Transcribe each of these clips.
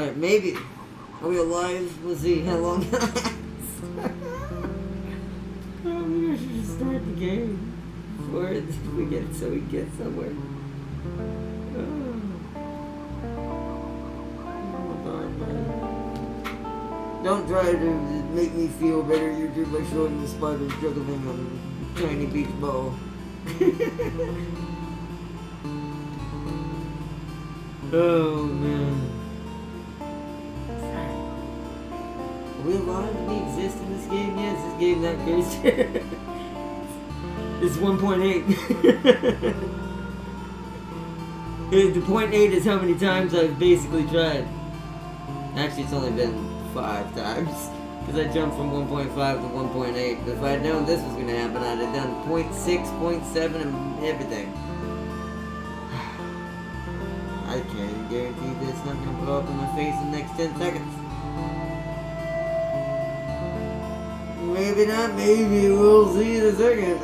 Alright, maybe. Are we alive? We'll see how long it lasts. Oh, maybe I should just start the game before we get so we get somewhere. Don't try to make me feel better, YouTube, by showing the spiders juggling on a tiny beach ball. Oh, man. Are we alive? Do we exist in this game? Yeah, is this game that crazy? It's 1.8. The 0.8 is how many times I've basically tried. Actually, it's only been 5 times. Because I jumped from 1.5 to 1.8. But if I had known this was going to happen, I'd have done 0.6, 0.7, and everything. I can't guarantee this is not going to blow up in my face in the next 10 seconds. Maybe not, maybe. We'll see in a second.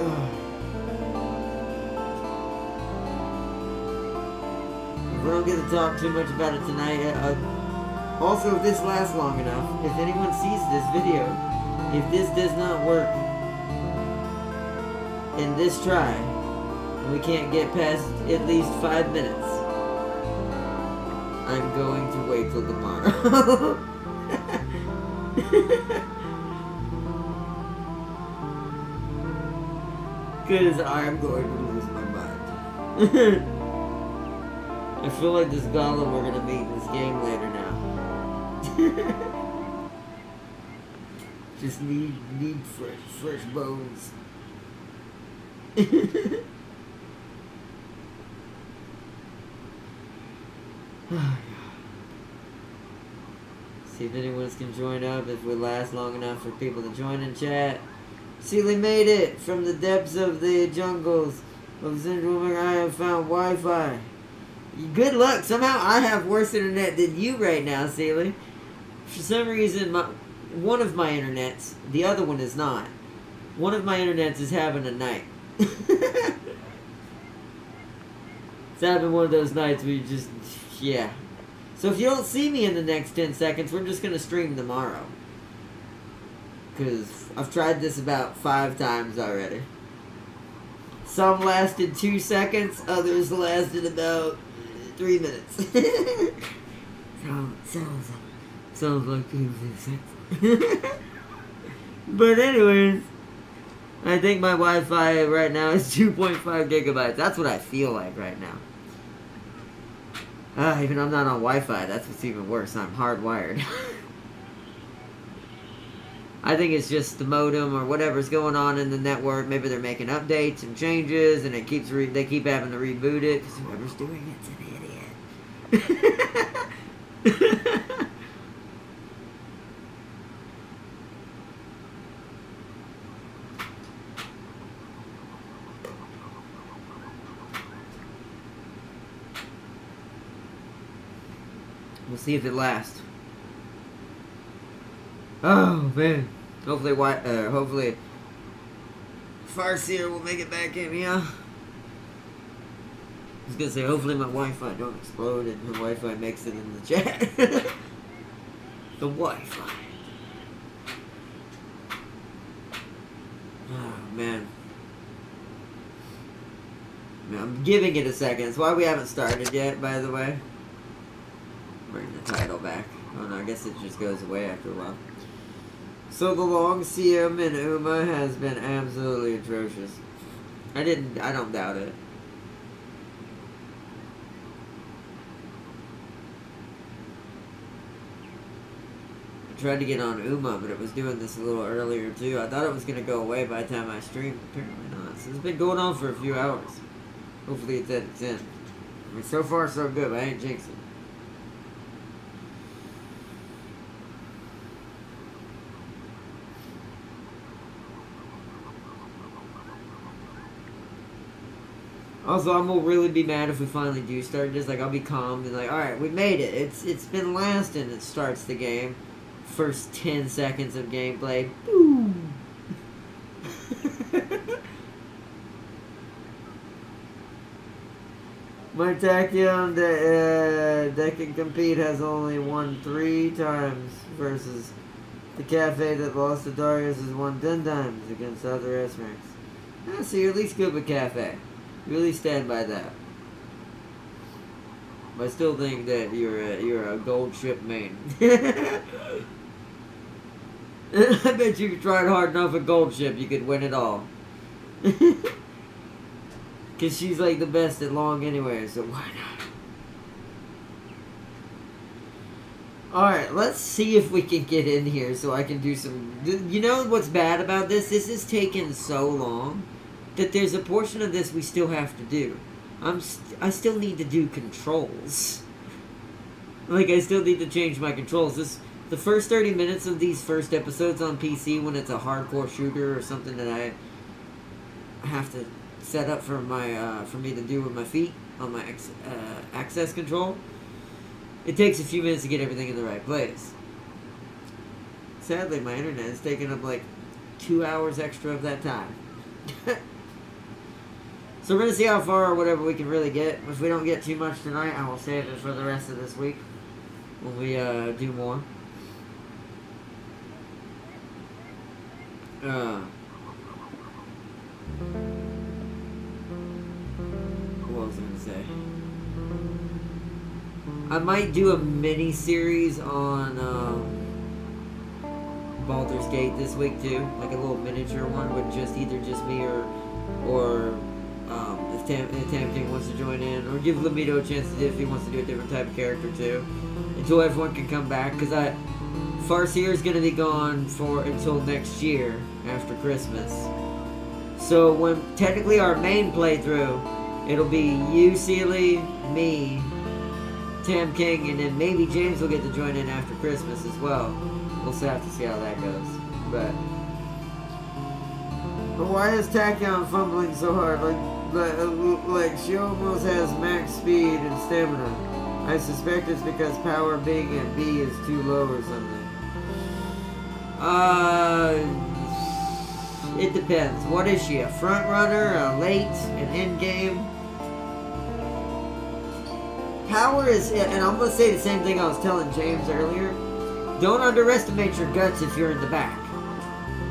We don't get to talk too much about it tonight. Also, if this lasts long enough, if anyone sees this video, if this does not work in this try, and we can't get past at least 5 minutes, I'm going to wait till tomorrow. Because I'm going to lose my mind. I feel like this golem we're going to meet in this game later now. Just need fresh bones. See if anyone else can join up, if we last long enough for people to join in chat. Sealy made it from the depths of the jungles of Central America. I have found Wi-Fi. Good luck. Somehow I have worse internet than you right now, Sealy. For some reason, one of my internets, the other one is not. One of my internets is having a night. It's having one of those nights where you just, yeah. So if you don't see me in the next 10 seconds, we're just going to stream tomorrow. Because I've tried this about 5 times already. Some lasted 2 seconds, others lasted about 3 minutes. Sounds like 2 seconds. But anyways, I think my Wi-Fi right now is 2.5 gigabytes. That's what I feel like right now. Even though I'm not on Wi-Fi, that's what's even worse. I'm hardwired. I think it's just the modem or whatever's going on in the network. Maybe they're making updates and changes, and it keeps they keep having to reboot it because whoever's doing it's an idiot. We'll see if it lasts. Oh man! Hopefully, Farseer will make it back in. Yeah. I was gonna say, hopefully my Wi-Fi don't explode and the Wi-Fi makes it in the chat. The Wi-Fi. Oh man. I'm giving it a second. That's why we haven't started yet, by the way. Bring the title back. Oh no, I guess it just goes away after a while. So the long CM in Uma has been absolutely atrocious. I don't doubt it. I tried to get on Uma, but it was doing this a little earlier too. I thought it was going to go away by the time I streamed. Apparently not. So it's been going on for a few hours. Hopefully it's at its end. I mean, so far so good, but I ain't jinxing. Also, I'm gonna really be mad if we finally do start this. Like, I'll be calm and like, alright, we made it. It's been lasting. It starts the game. First 10 seconds of gameplay. Boom! My Tachyon that can compete has only won 3 times versus the cafe that lost to Darius has won 10 times against other S ranks. Yeah, so you're at least good with cafe. You really stand by that. But I still think that you're a gold ship main. I bet you tried hard enough at gold ship, you could win it all. Because she's like the best at long anyway, so why not? Alright, let's see if we can get in here so I can do some... You know what's bad about this? This has taken so long that there's a portion of this we still have to do. I still need to do controls. Like, I still need to change my controls. The first 30 minutes of these first episodes on PC, when it's a hardcore shooter or something that I have to set up for my for me to do with my feet on my access control, it takes a few minutes to get everything in the right place. Sadly, my internet is taking up like 2 hours extra of that time. So we're going to see how far or whatever we can really get. If we don't get too much tonight, I will save it for the rest of this week when we do more. What was I going to say? I might do a mini series on Baldur's Gate this week too, like a little miniature one with either just me or if Tam King wants to join in, or give Lamito a chance to do if he wants to do a different type of character too, until everyone can come back. Because Farseer is going to be gone until next year after Christmas. So when technically our main playthrough, it'll be you, Sealy, me, Tam King, and then maybe James will get to join in after Christmas as well. We'll still have to see how that goes. But why is Tachyon fumbling so hard? Like she almost has max speed and stamina. I suspect it's because power being at B is too low or something. It depends. What is she? A front runner? A late? An end game? Power is, and I'm going to say the same thing I was telling James earlier. Don't underestimate your guts if you're in the back.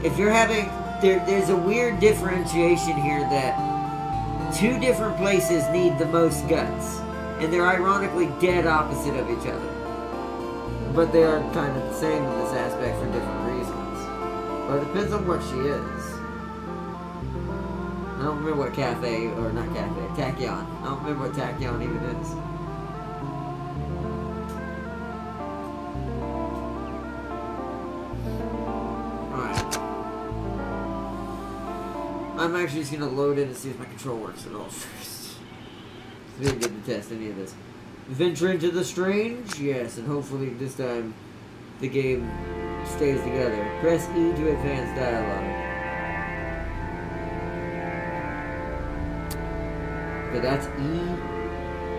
If you're having, there's a weird differentiation here that 2 different places need the most guts. And they're ironically dead opposite of each other. But they are kind of the same in this aspect for different reasons. But it depends on what she is. I don't remember what Tachyon. I don't remember what Tachyon even is. I'm actually just going to load in and see if my control works at all first. We didn't get to test any of this. Venture into the strange? Yes, and hopefully this time the game stays together. Press E to advance dialogue. Okay, that's E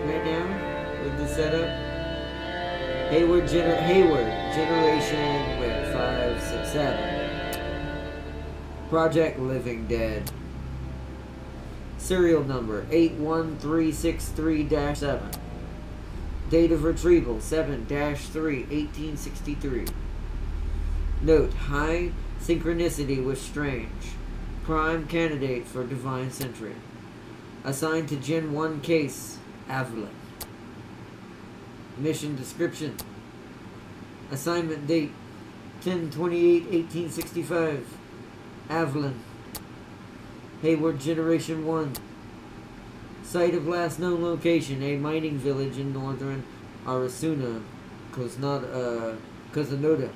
right now with the setup. Hayward Generation, wait, 5, 6, 7. Project Living Dead. Serial number 81363-7. Date of retrieval 7-3-1863. Note: high synchronicity with strange. Prime candidate for Divine Sentry. Assigned to Gen 1 case, Avalon. Mission description. Assignment date 10/28/1865. Avalon. Hayward Generation 1. Site of last known location, a mining village in northern Arasuna, Kozanoda.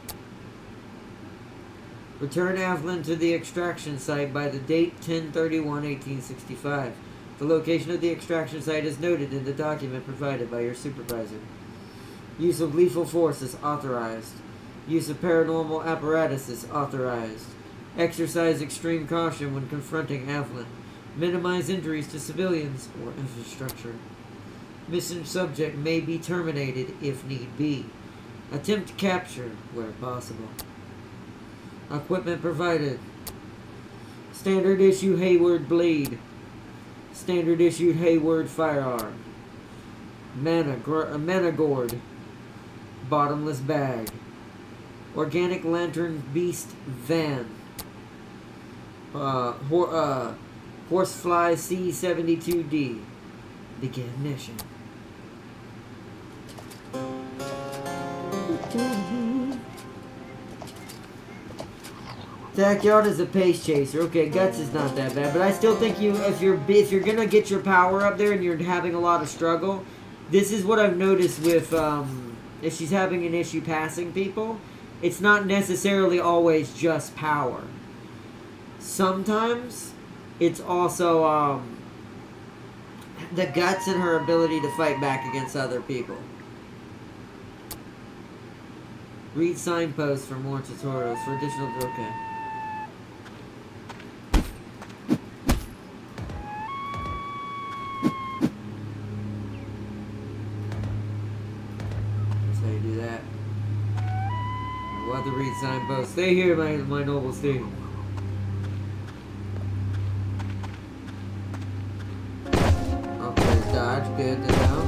Return Avalon to the extraction site by the date 10/31/1865. The location of the extraction site is noted in the document provided by your supervisor. Use of lethal force is authorized. Use of paranormal apparatus is authorized. Exercise extreme caution when confronting Avalon. Minimize injuries to civilians or infrastructure. Mission subject may be terminated if need be. Attempt capture where possible. Equipment provided. Standard issue Hayward blade. Standard issued Hayward firearm. Mana gourd. Bottomless bag. Organic lantern beast van. Horsefly C72D. Begin mission. Backyard is a pace chaser. Okay, guts is not that bad, but I still think if you're gonna get your power up there and you're having a lot of struggle, this is what I've noticed with if she's having an issue passing people, it's not necessarily always just power. Sometimes it's also the guts and her ability to fight back against other people. Read signposts for more tutorials for additional. Okay. To read signposts. Stay here, my noble stay. Okay, dodge, good to know.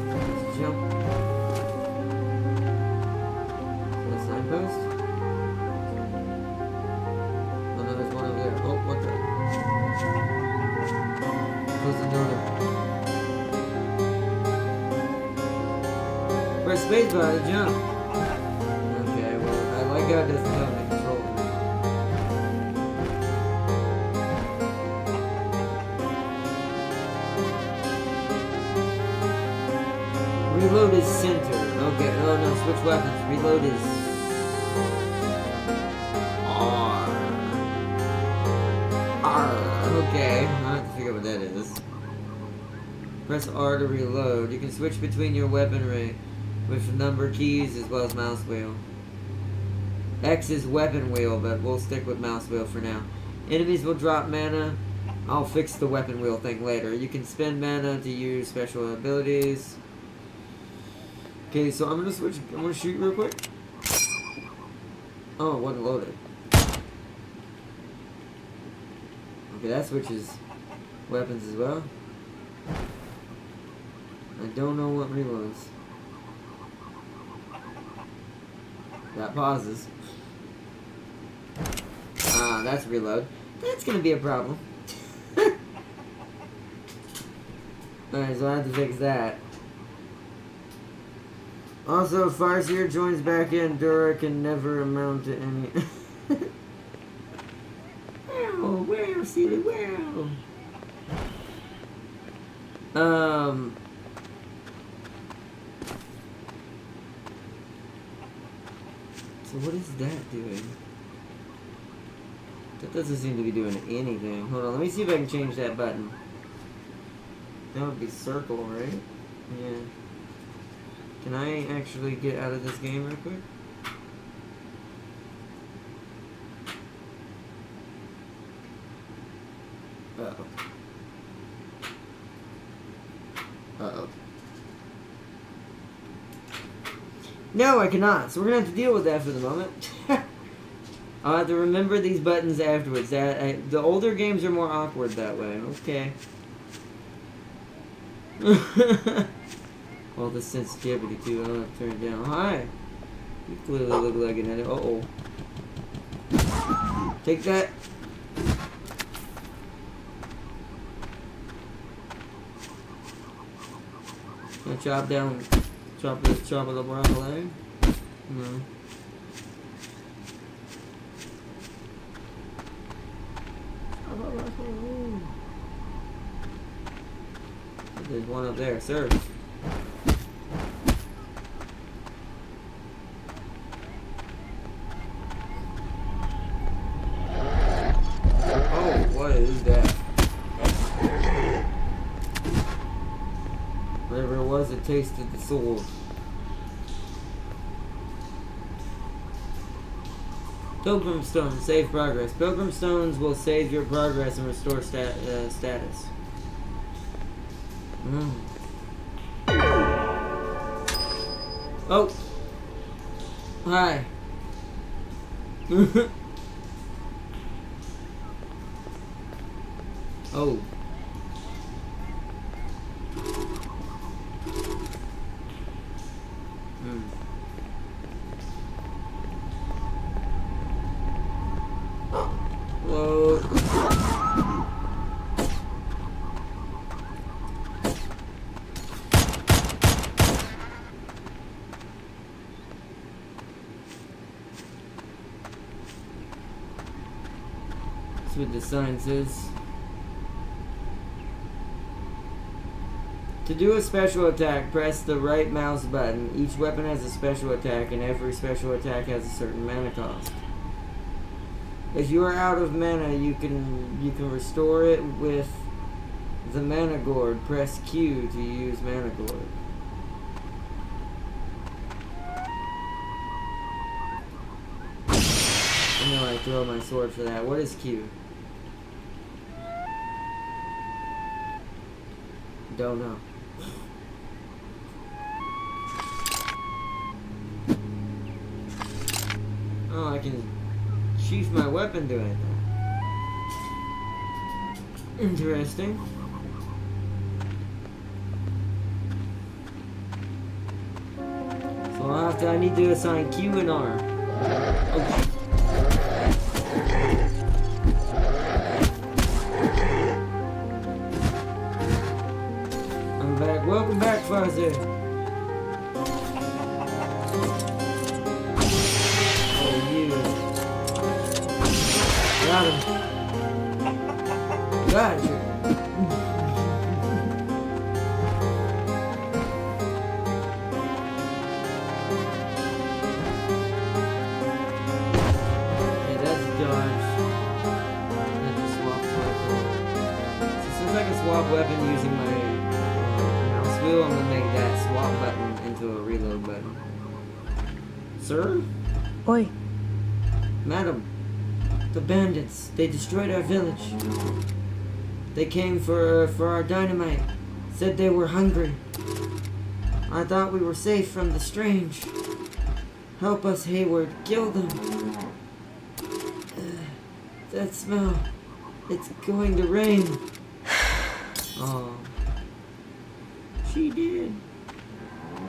Let's jump. Is that a signpost? Oh no, there's one over there. Oh, what the? Close the door. Press spacebar to jump. My God doesn't have the control. Reload is center. Okay, oh no, switch weapons. Reload is R. Okay, I have to figure out what that is. Press R to reload. You can switch between your weaponry with number keys as well as mouse wheel. X is weapon wheel, but we'll stick with mouse wheel for now. Enemies will drop mana. I'll fix the weapon wheel thing later. You can spend mana to use special abilities. Okay, so I'm gonna switch. I'm gonna shoot real quick. Oh, it wasn't loaded. Okay, that switches weapons as well. I don't know what reloads. That pauses. Ah, that's reload. That's gonna be a problem. Alright, so I have to fix that. Also, Farseer joins back in. Dura can never amount to any. Wow, silly, wow. So what is that doing? That doesn't seem to be doing anything. Hold on, let me see if I can change that button. That would be circle, right? Yeah. Can I actually get out of this game real quick? Uh-oh. Uh-oh. No, I cannot. So we're going to have to deal with that for the moment. I'll have to remember these buttons afterwards. The older games are more awkward that way. Okay. All the sensitivity too. I'll have to turn it down. Hi. You clearly look like an enemy. Uh-oh. Take that. Gonna chop it up around the leg? No. There's one up there, sir. Oh, what is that? Whatever it was, it tasted the sword. Pilgrim Stones, save progress. Pilgrim Stones will save your progress and restore status. Oh! Hi! Oh. what the sign says. To do a special attack, press the right mouse button. Each weapon has a special attack, and every special attack has a certain mana cost. If you are out of mana, you can restore it with the mana gourd. Press Q to use mana gourd. I know I throw my sword for that. What is Q? Don't know. Oh, I can sheath my weapon doing that. Interesting. So I need to assign Q and R. Oh, I'm back. Welcome back, Farzer. Got him. Gotcha. Yeah, that's dodge. That just swaps weapon. So since I can swap weapon using my mouse wheel, I'm gonna make that swap button into a reload button. Sir? Oi. Madam. The bandits, they destroyed our village. They came for our dynamite. Said they were hungry. I thought we were safe from the strange. Help us, Hayward. Kill them. That smell. It's going to rain. Oh. She did.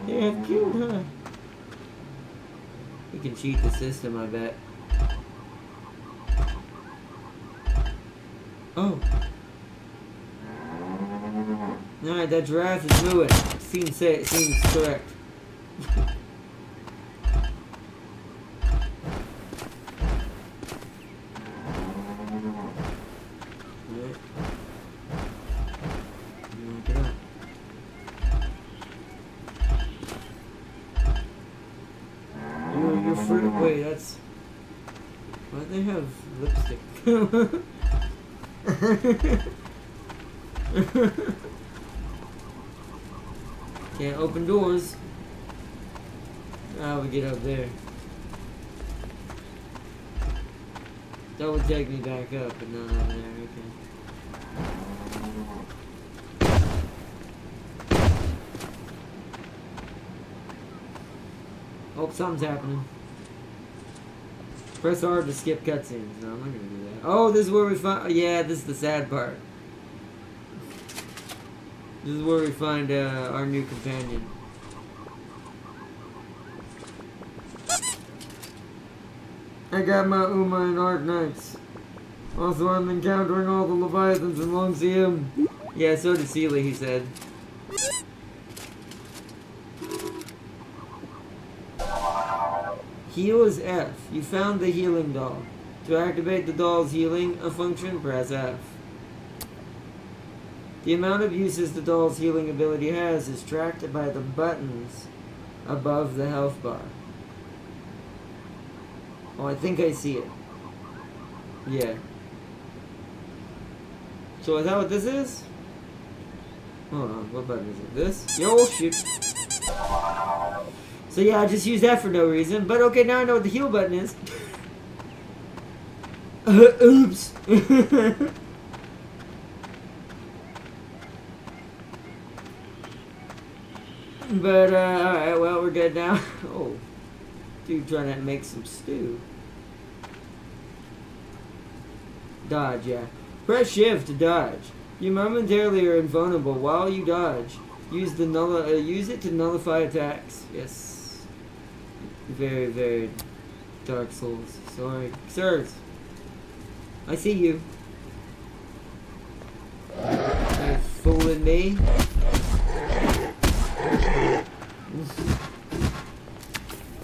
They have killed her. We can cheat the system, I bet. Oh. Alright, that giraffe is moving. Seems correct. Alright. Knock it out. You're free. Wait, that's. Why'd they have lipstick? Can't open doors. How we get up there? That would take me back up, but not on there. Okay. Oh, something's happening. Press R to skip cutscenes. No, I'm not gonna do that. Oh, this is where we find. Yeah, this is the sad part. This is where we find our new companion. I got my Uma and Art Knights. Also, I'm encountering all the Leviathans and long see him. Yeah, so did Sealy, he said. Heal is F. You found the healing doll. To activate the doll's healing function, press F. The amount of uses the doll's healing ability has is tracked by the buttons above the health bar. Oh, I think I see it. Yeah. So is that what this is? Hold on, what button is it? This? Yo, shoot. So yeah, I just used that for no reason. But okay, now I know what the heal button is. Oops. But, alright, well, we're good now. Oh, dude trying to make some stew. Dodge, yeah. Press shift to dodge. You momentarily are invulnerable while you dodge. Use it to nullify attacks. Yes. Very, very Dark Souls. Sorry. Sirs. I see you. Are you fooling me?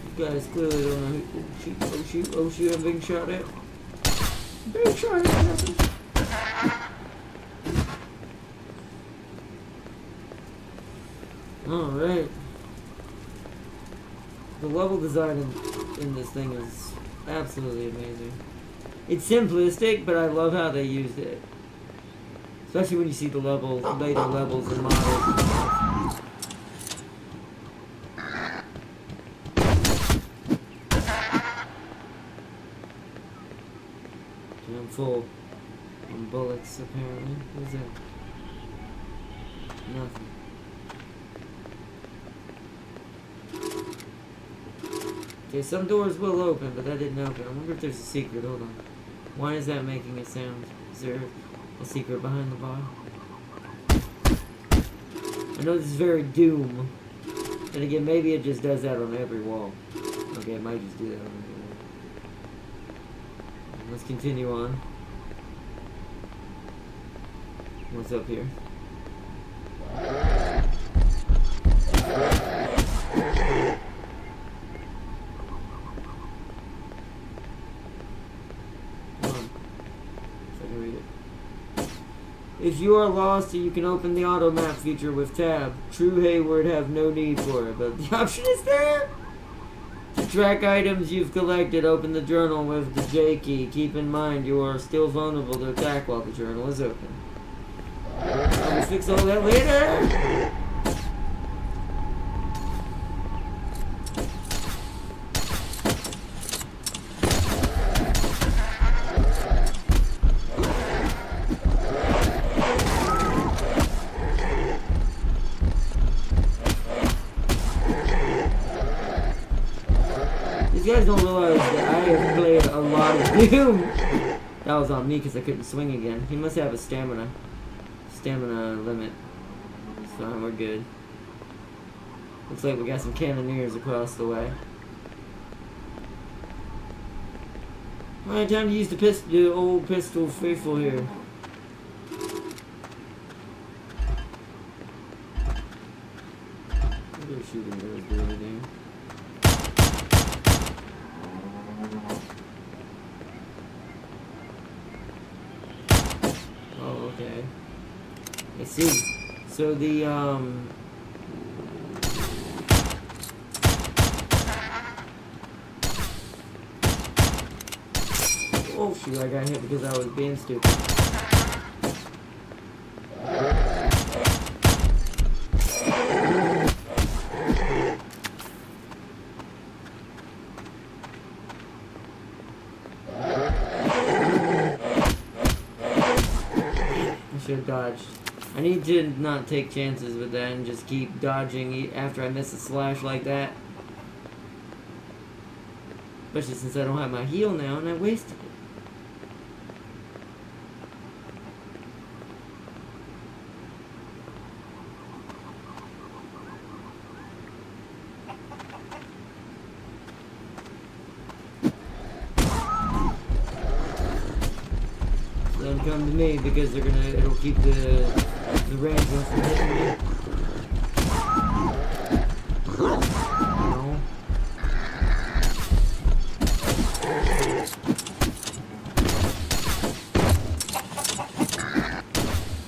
You guys clearly don't know who. Oh shoot, I'm being shot at. Very trying to happen. Alright. The level design in this thing is absolutely amazing. It's simplistic, but I love how they used it. Especially when you see the levels, later levels and models. I'm full on bullets, apparently. What's that? Nothing. Okay, some doors will open, but that didn't open. I wonder if there's a secret. Hold on. Why is that making a sound? Is there a secret behind the bar? I know this is very Doom. And again, maybe it just does that on every wall. Okay, it might just do that on every wall. Let's continue on. What's up here? If you are lost, you can open the auto map feature with tab. True Hayward have no need for it, but the option is there. To track items you've collected, open the journal with the J key. Keep in mind you are still vulnerable to attack while the journal is open. I'll fix all that later. You guys don't realize that I have played a lot of Doom. That was on me because I couldn't swing again. He must have a stamina limit. It's fine, we're good. Looks like we got some cannoneers across the way. Alright, time to use the old pistol faithful here. What are they shooting those doing there? Okay. I see. So the oh shoot, I got hit because I was being stupid. Dodged. I need to not take chances with that and just keep dodging after I miss a slash like that. Especially since I don't have my heal now and I wasted it. Come to me because it'll keep the range off from hitting me. No.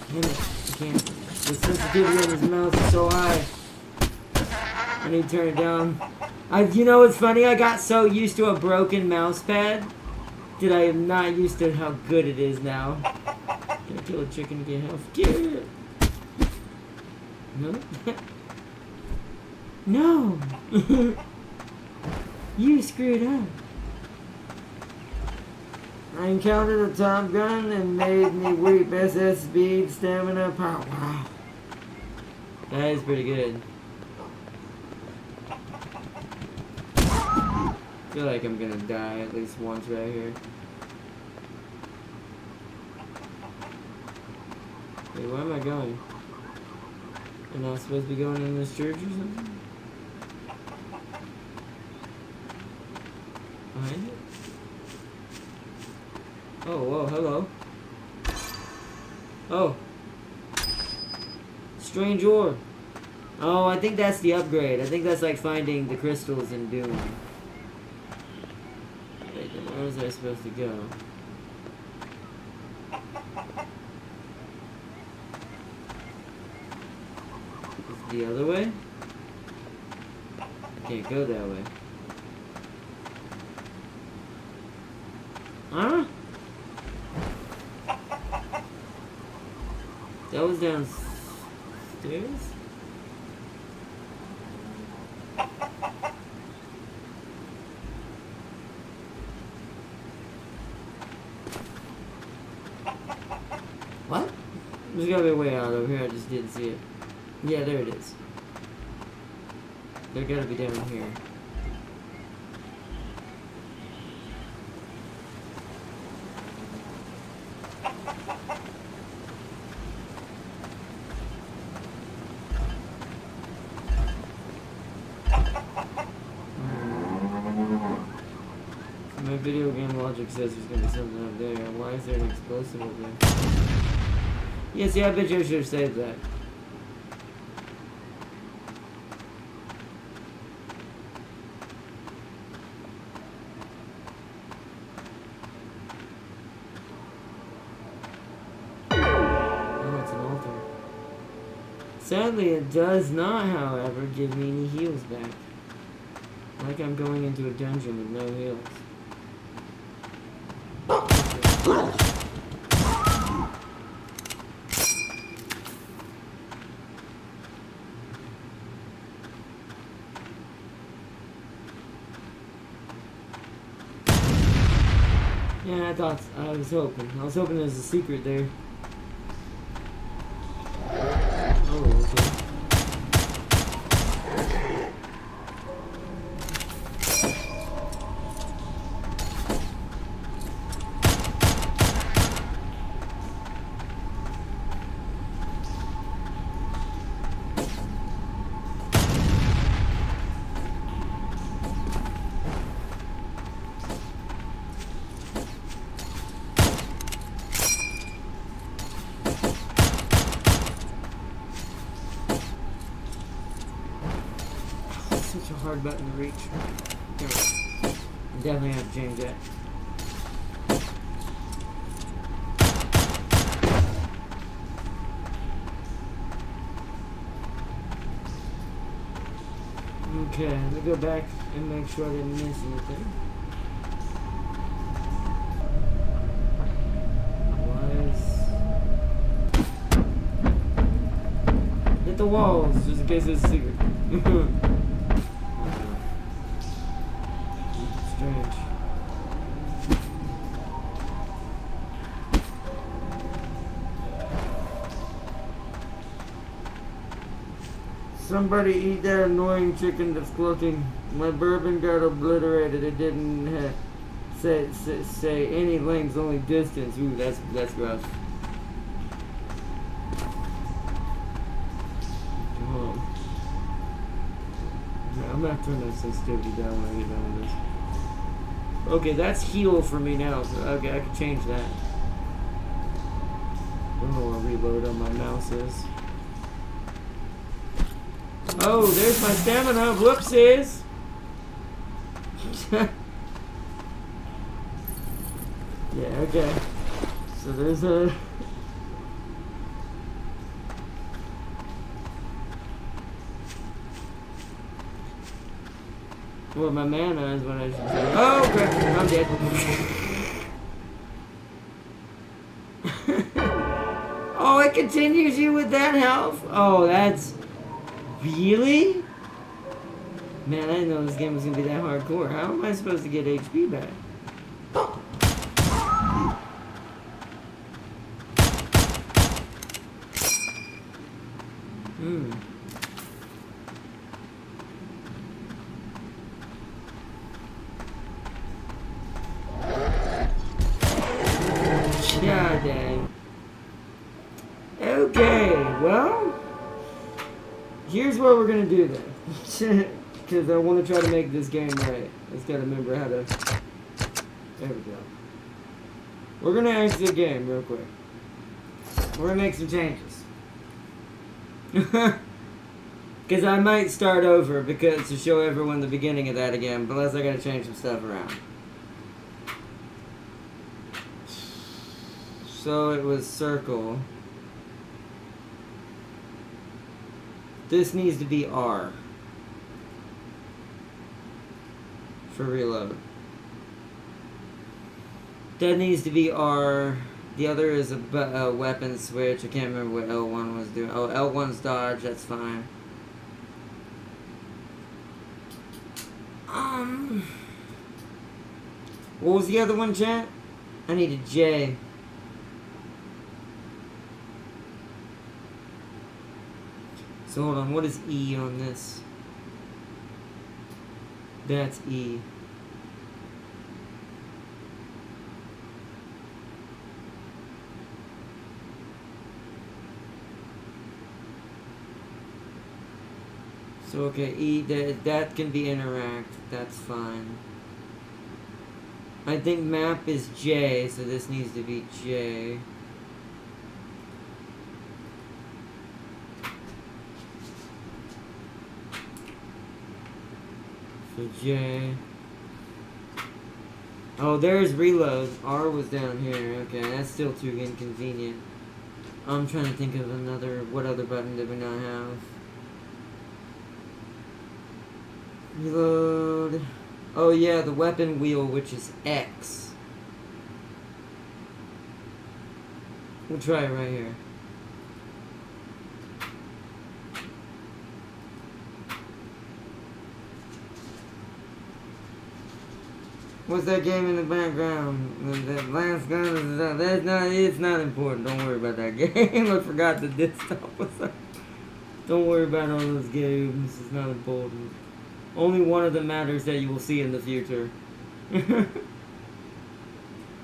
Damn it, I can't. The sensitivity on his mouse is so high. I need to turn it down. You know what's funny? I got so used to a broken mouse pad that I am not used to how good it is now. Can I kill a chicken to get health? Kill it! No? No! You screwed up. I encountered a Top Gun and made me weep. SS speed, stamina, power. Wow. That is pretty good. I feel like I'm gonna die at least once right here. Wait, where am I going? Am I supposed to be going in this church or something? Behind it? Oh, whoa, hello. Oh. Strange ore. Oh, I think that's the upgrade. I think that's like finding the crystals in Doom. Wait, where was I supposed to go? The other way? I can't go that way. Huh? That was downstairs? What? There's gotta be a way out over here, I just didn't see it. Yeah, there it is. They're gotta be down here. My video game logic says there's gonna be something up there. Why is there an explosive up there? Yeah, see, I bet you I should have saved that. Oh, it's an altar. Sadly, it does not, however, give me any heals back. Like I'm going into a dungeon with no heals. Yeah, I was hoping there's a secret there. Oh, okay. Such a hard button to reach. There we go. I definitely have to change that. Okay, let me go back and make sure I didn't miss anything. Hit the walls, just in case it's a secret. Strange. Somebody eat that annoying chicken that's floating. My bourbon got obliterated. It didn't say any length, only distance. Ooh, that's gross. I'm gonna turn that sensitivity down when I get done with this. Okay, that's heal for me now. So okay, I can change that. I don't know what reload on my mouse is. Oh, there's my stamina. Whoopsies. Yeah, okay. So there's a... Well, my mana is what I should say. Oh, crap. I'm dead. Oh, it continues you with that health? Oh, that's... Really? Man, I didn't know this game was going to be that hardcore. How am I supposed to get HP back? God dang. Okay, well, here's what we're gonna do then. Because I want to try to make this game right. I just gotta remember how to... There we go. We're gonna exit the game real quick. We're gonna make some changes. Because I might start over because to show everyone the beginning of that again, but unless I gotta change some stuff around. So it was circle. This needs to be R. For reload. That needs to be R. The other is a weapon switch. I can't remember what L1 was doing. Oh, L1's dodge. That's fine. What was the other one, chat? I need a J. So hold on. What is E on this? That's E. So okay, E, that can be interact, that's fine. I think map is J, so this needs to be J. So J. Oh, there's reload. R was down here. Okay, that's still too inconvenient. I'm trying to think of another, what other button did we not have? Reload. Oh yeah, the weapon wheel, which is X. We'll try it right here. What's that game in the background? That last gun is that's not. It's not important. Don't worry about that game. I forgot the desktop was up. Don't worry about all those games. It's not important. Only one of them matters that you will see in the future.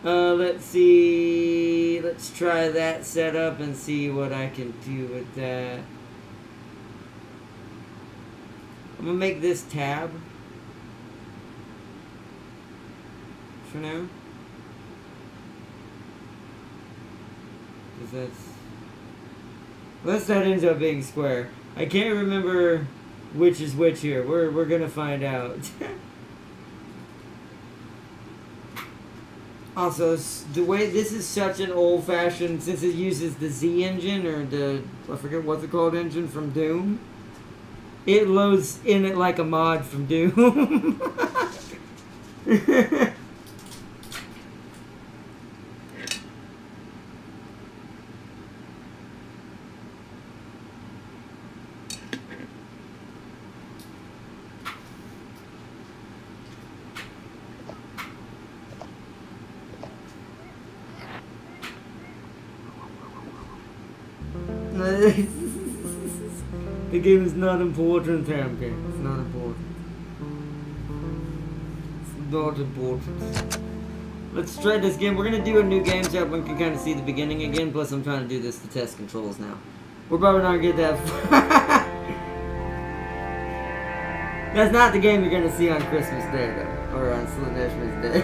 Let's see. Let's try that setup and see what I can do with that. I'm gonna make this tab for now. Because unless that ends up being square. I can't remember which is which here. We're gonna find out. Also, the way this is such an old-fashioned, since it uses the Z engine or the, I forget what's it called, engine from Doom. It loads in it like a mod from Doom. The game is not important, Tamke. It's not important. It's not important. Let's try this game. We're gonna do a new game so everyone can kind of see the beginning again. Plus, I'm trying to do this to test controls now. We're probably not gonna get that far. That's not the game you're gonna see on Christmas Day, though, or on Slaanesh Day.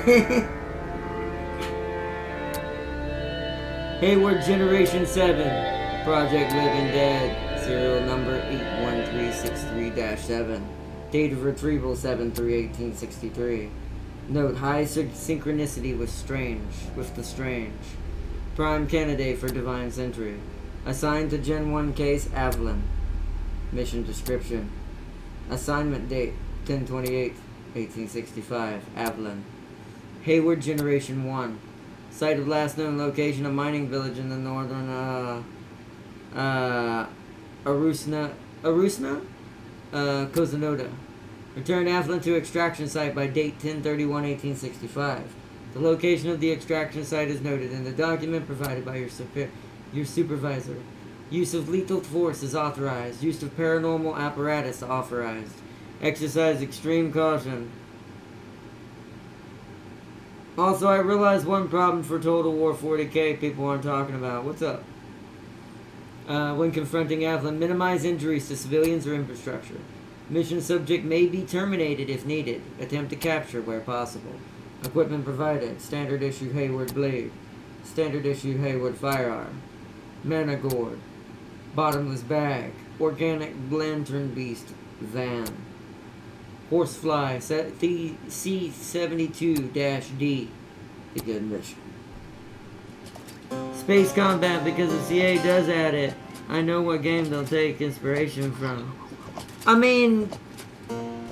Hayward Generation 7. Project Living Dead, serial number 81363-7. Date of retrieval 7/3/1863. Note, high synchronicity with the strange. Prime candidate for Divine Sentry. Assigned to Gen 1 case, Avalon. Mission description. Assignment date 10/28/1865, Avalon. Hayward Generation 1. Site of last known location, a mining village in the northern, Kozanoda. Return Avalon to extraction site by date 10/31/1865. The location of the extraction site is noted in the document provided by your supervisor. Use of lethal force is authorized. Use of paranormal apparatus authorized. Exercise extreme caution. Also, I realized one problem for Total War 40K people aren't talking about. What's up? When confronting Avalon, minimize injuries to civilians or infrastructure. Mission subject may be terminated if needed. Attempt to capture where possible. Equipment provided. Standard issue Hayward blade. Standard issue Hayward firearm. Mana gourd. Bottomless bag. Organic lantern beast van. Horsefly C-72-D. Begin mission. Space combat, because the CA does add it. I know what game they'll take inspiration from. I mean,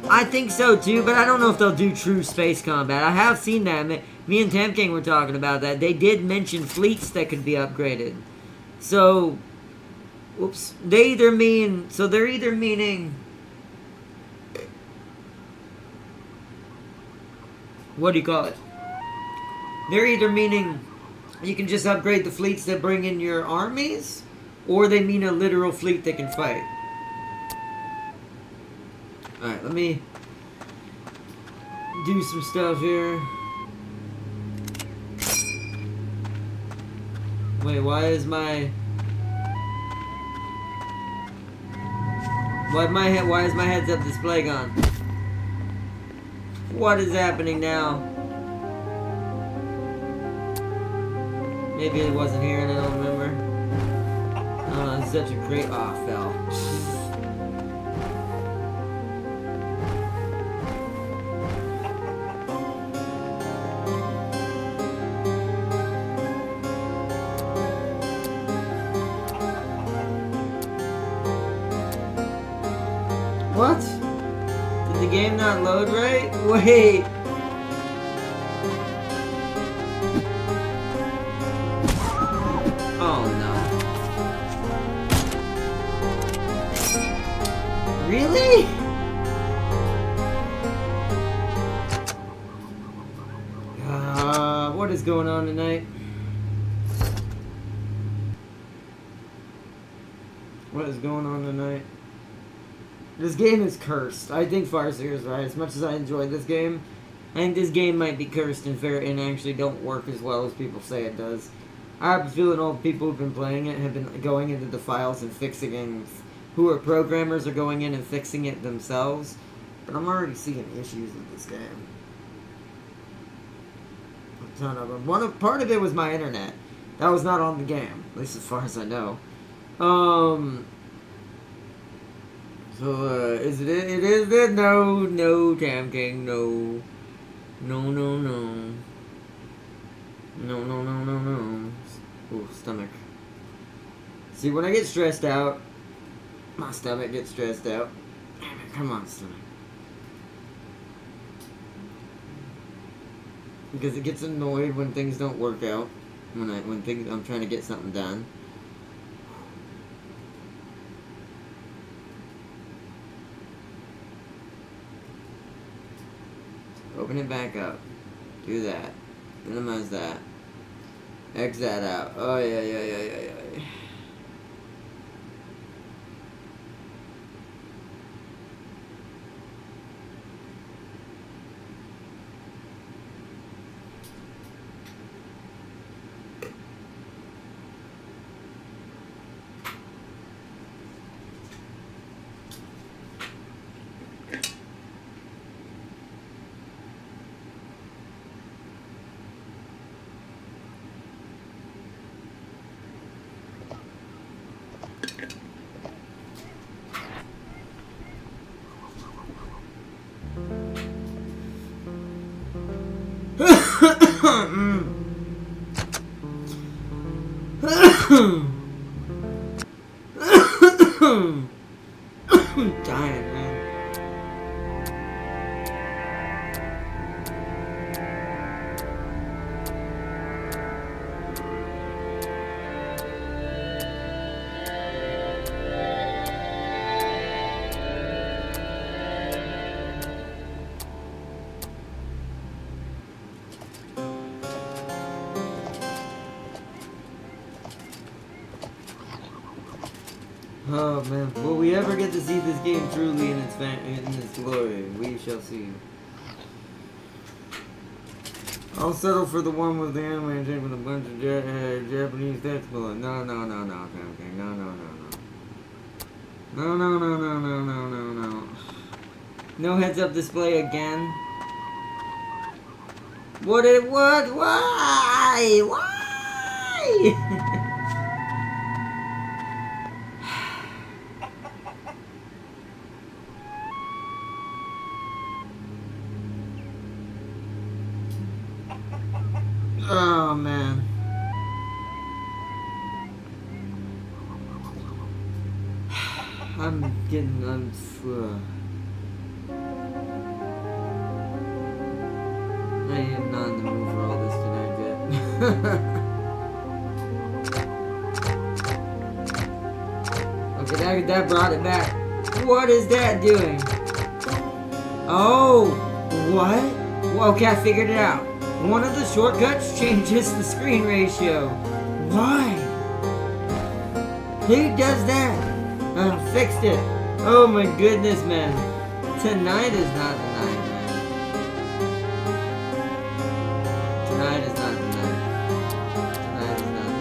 I think so too, but I don't know if they'll do true space combat. I have seen that. Me and Tam King were talking about that. They did mention fleets that could be upgraded. So, whoops. They're either meaning... What do you call it? They're either meaning you can just upgrade the fleets that bring in your armies, or they mean a literal fleet that can fight. Alright, let me do some stuff here. Wait, why is my heads up display gone? What is happening now? Maybe it wasn't here and I don't remember. Oh, it's such a great... Oh, fell. What? Did the game not load right? Wait. Oh no. Really? What is going on tonight? What is going on tonight? This game is cursed. I think Farseer is right. As much as I enjoy this game, I think this game might be cursed and actually don't work as well as people say it does. I have a feeling all the people who've been playing it have been going into the files and fixing it. Who are programmers are going in and fixing it themselves. But I'm already seeing issues with this game. A ton of them. Part of it was my internet. That was not on the game, at least as far as I know. So, is it? It is it? No, Tam King, no. No. No. Ooh, stomach. See, when I get stressed out, my stomach gets stressed out. Come on, stomach. Because it gets annoyed when things don't work out. When I'm trying to get something done. Open it back up. Do that. Minimize that. X that out. Oh, yeah. I'm dying, man. Oh man, will we ever get to see this game truly in its glory? We shall see. I'll settle for the one with the anime tape with a bunch of Japanese text below. No, okay. No. No heads up display again. What? Why? Oh man. getting, I am not in the mood for all this tonight yet. Okay, that brought it back. What is that doing? Oh, what? Well, okay, I figured it out. One of the shortcuts changes the screen ratio. Why? Who does that? I fixed it. Oh my goodness, man. Tonight is not the night, man. Tonight is not the night. Tonight is not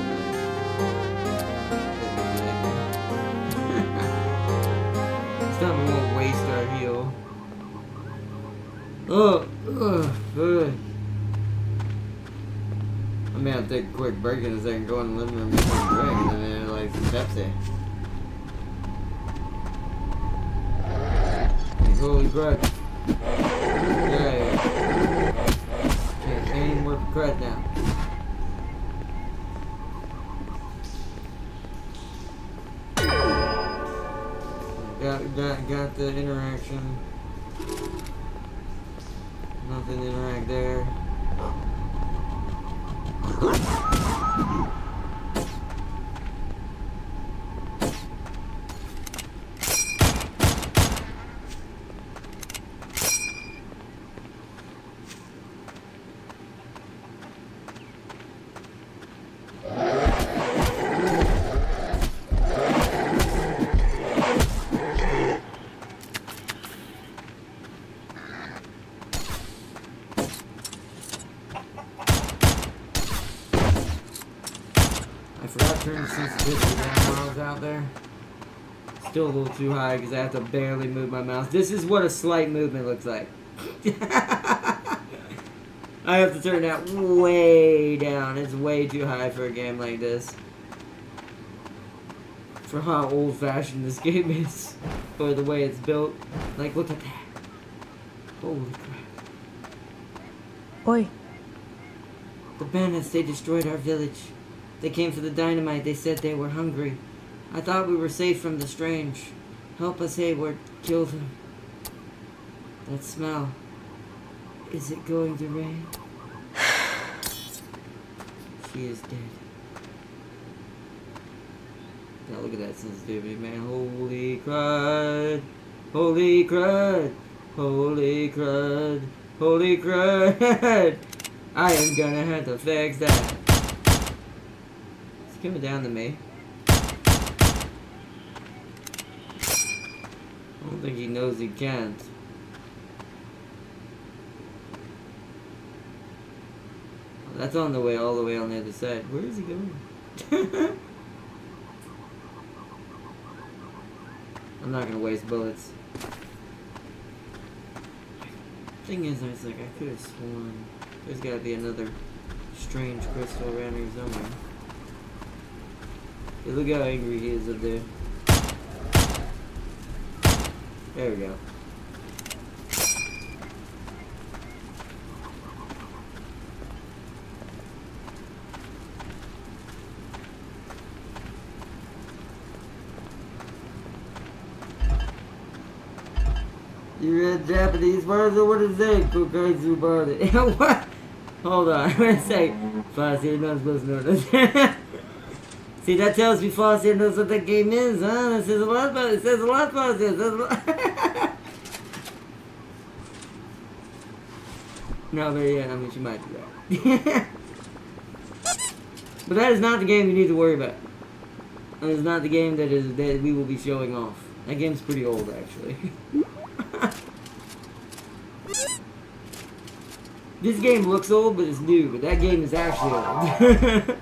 the night. This time we won't waste our heal. Good. I mean, I'll take a quick break in a second, go in the living room, get some drink, and then like some Pepsi. Like, holy crap. Yeah. Can't any more crud now. Got the interaction. Nothing to interact there. I forgot to turn the sensitivity down while I was out there. Still a little too high because I have to barely move my mouse. This is what a slight movement looks like. I have to turn that way down. It's way too high for a game like this. For how old-fashioned this game is. Or the way it's built. Like, look at that. Holy crap. Oi. The bandits, they destroyed our village. They came for the dynamite. They said they were hungry. I thought we were safe from the strange. Help us, Hayward. Kill them. That smell. Is it going to rain? She is dead. Now look at that sensitivity, man. Holy crud. Holy crud. Holy crud. Holy crud. I am gonna have to fix that. It's coming down to me. I don't think he knows he can't. That's on the way, all the way on the other side. Where is he going? I'm not gonna waste bullets. Thing is, I was like, I could have sworn there's gotta be another strange crystal around here somewhere. Hey, look how angry he is up there. There we go. You read Japanese words or what is that? Kokaizu about it. What? Hold on, wait a sec. Foster not supposed to know this. See, that tells me Foster knows what that game is, huh? That says a lot about it. It says a lot about this. No, but yeah, I mean, she might do that. But that is not the game you need to worry about. That is not the game that we will be showing off. That game's pretty old, actually. This game looks old, but it's new. But that game is actually old.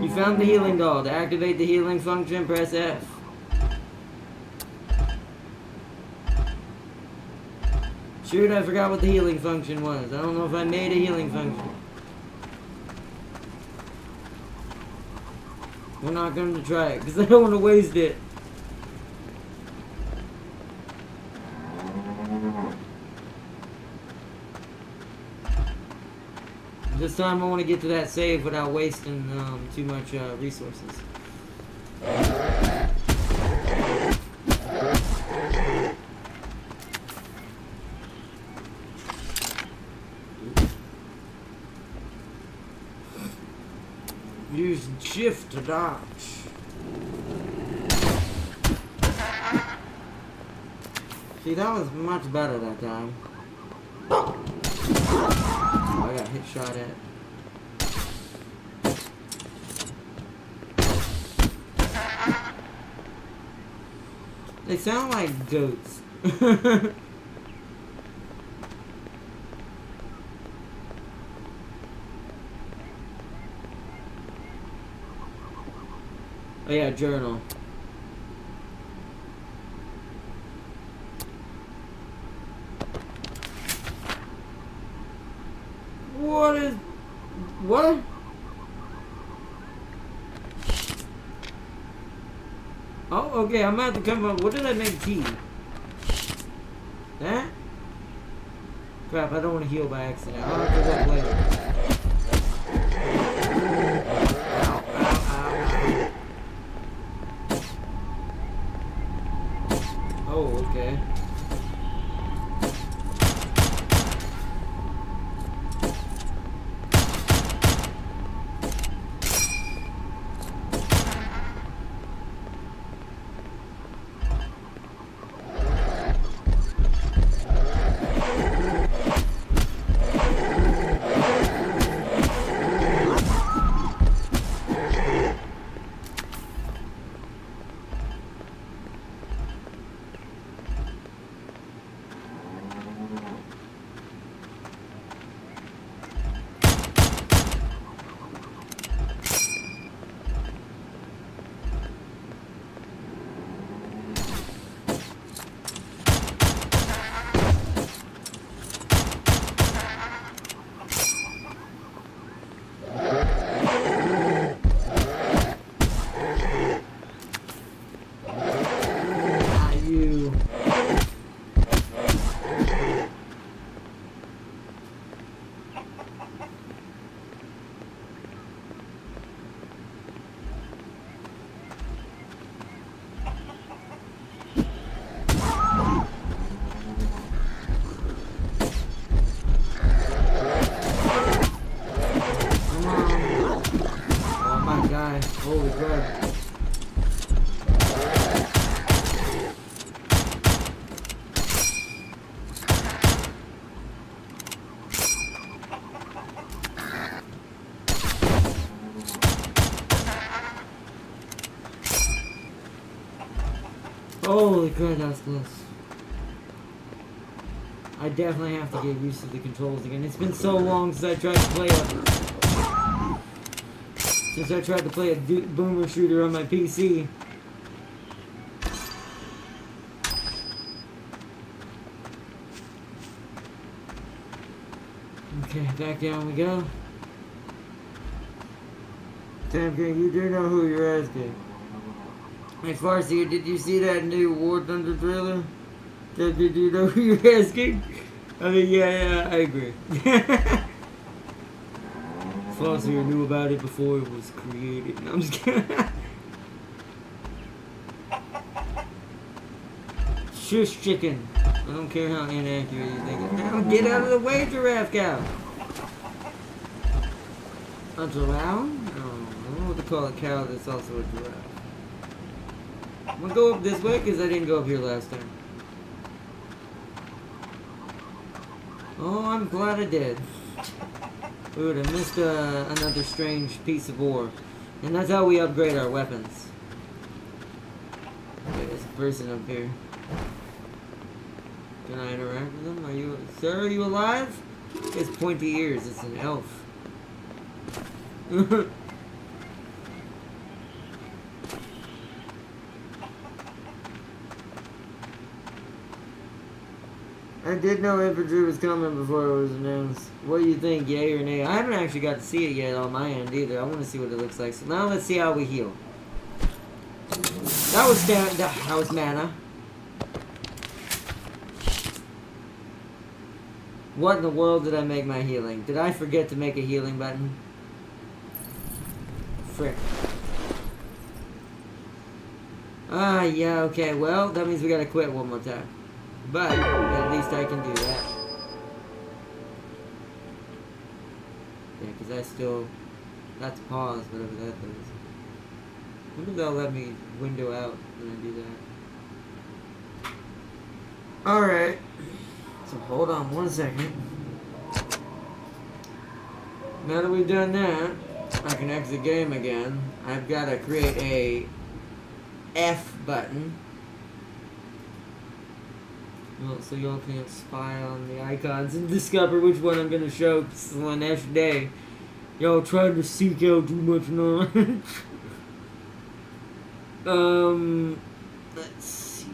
You found the healing doll. To activate the healing function, press F. Shoot, I forgot what the healing function was. I don't know if I made a healing function. We're not going to try it, because I don't want to waste it. This time I want to get to that save without wasting too much resources. Use shift to dodge. See, that was much better that time. Oh, I got hit shot at. They sound like goats. Oh yeah, journal. What is... What? Oh, okay, I'm about to come up. What did I make tea? That? Crap, I don't want to heal by accident. I'll have to look later. Ow, ow, ow, ow. Oh, okay. Holy crap. Holy crap, that was close. I definitely have to get used to the controls again. It's been so long since I tried to play a boomer shooter on my PC. Okay, back down we go. Sam King, you do know who you're asking. Hey Farsi, did you see that new War Thunder trailer? Did you know who you're asking? I mean, yeah, I agree. Farsi knew about it before it was created. No, I'm just kidding. Shush chicken. I don't care how inaccurate you think it. Now get out of the way, giraffe cow. A giraffe? I don't know what to call a cow that's also a giraffe. I'm gonna go up this way because I didn't go up here last time. Oh, I'm glad I did. Ooh, I missed another strange piece of ore. And that's how we upgrade our weapons. Okay, there's a person up here. Can I interact with him? Sir, are you alive? He has pointy ears. It's an elf. I did know infantry was coming before it was announced. What do you think, yay or nay? I haven't actually got to see it yet on my end either. I want to see what it looks like. So now let's see how we heal. That was mana. What in the world did I make my healing? Did I forget to make a healing button? Frick. Ah, yeah, okay. Well, that means we gotta quit one more time. But at least I can do that. Yeah, because I still That's pause, whatever that does. I wonder if they'll let me window out when I do that. Alright. So hold on 1 second. Now that we've done that, I can exit game again. I've got to create a F button. Well, so y'all can spy on the icons and discover which one I'm gonna show. This is the next day. Y'all trying to seek out too much knowledge. Let's see.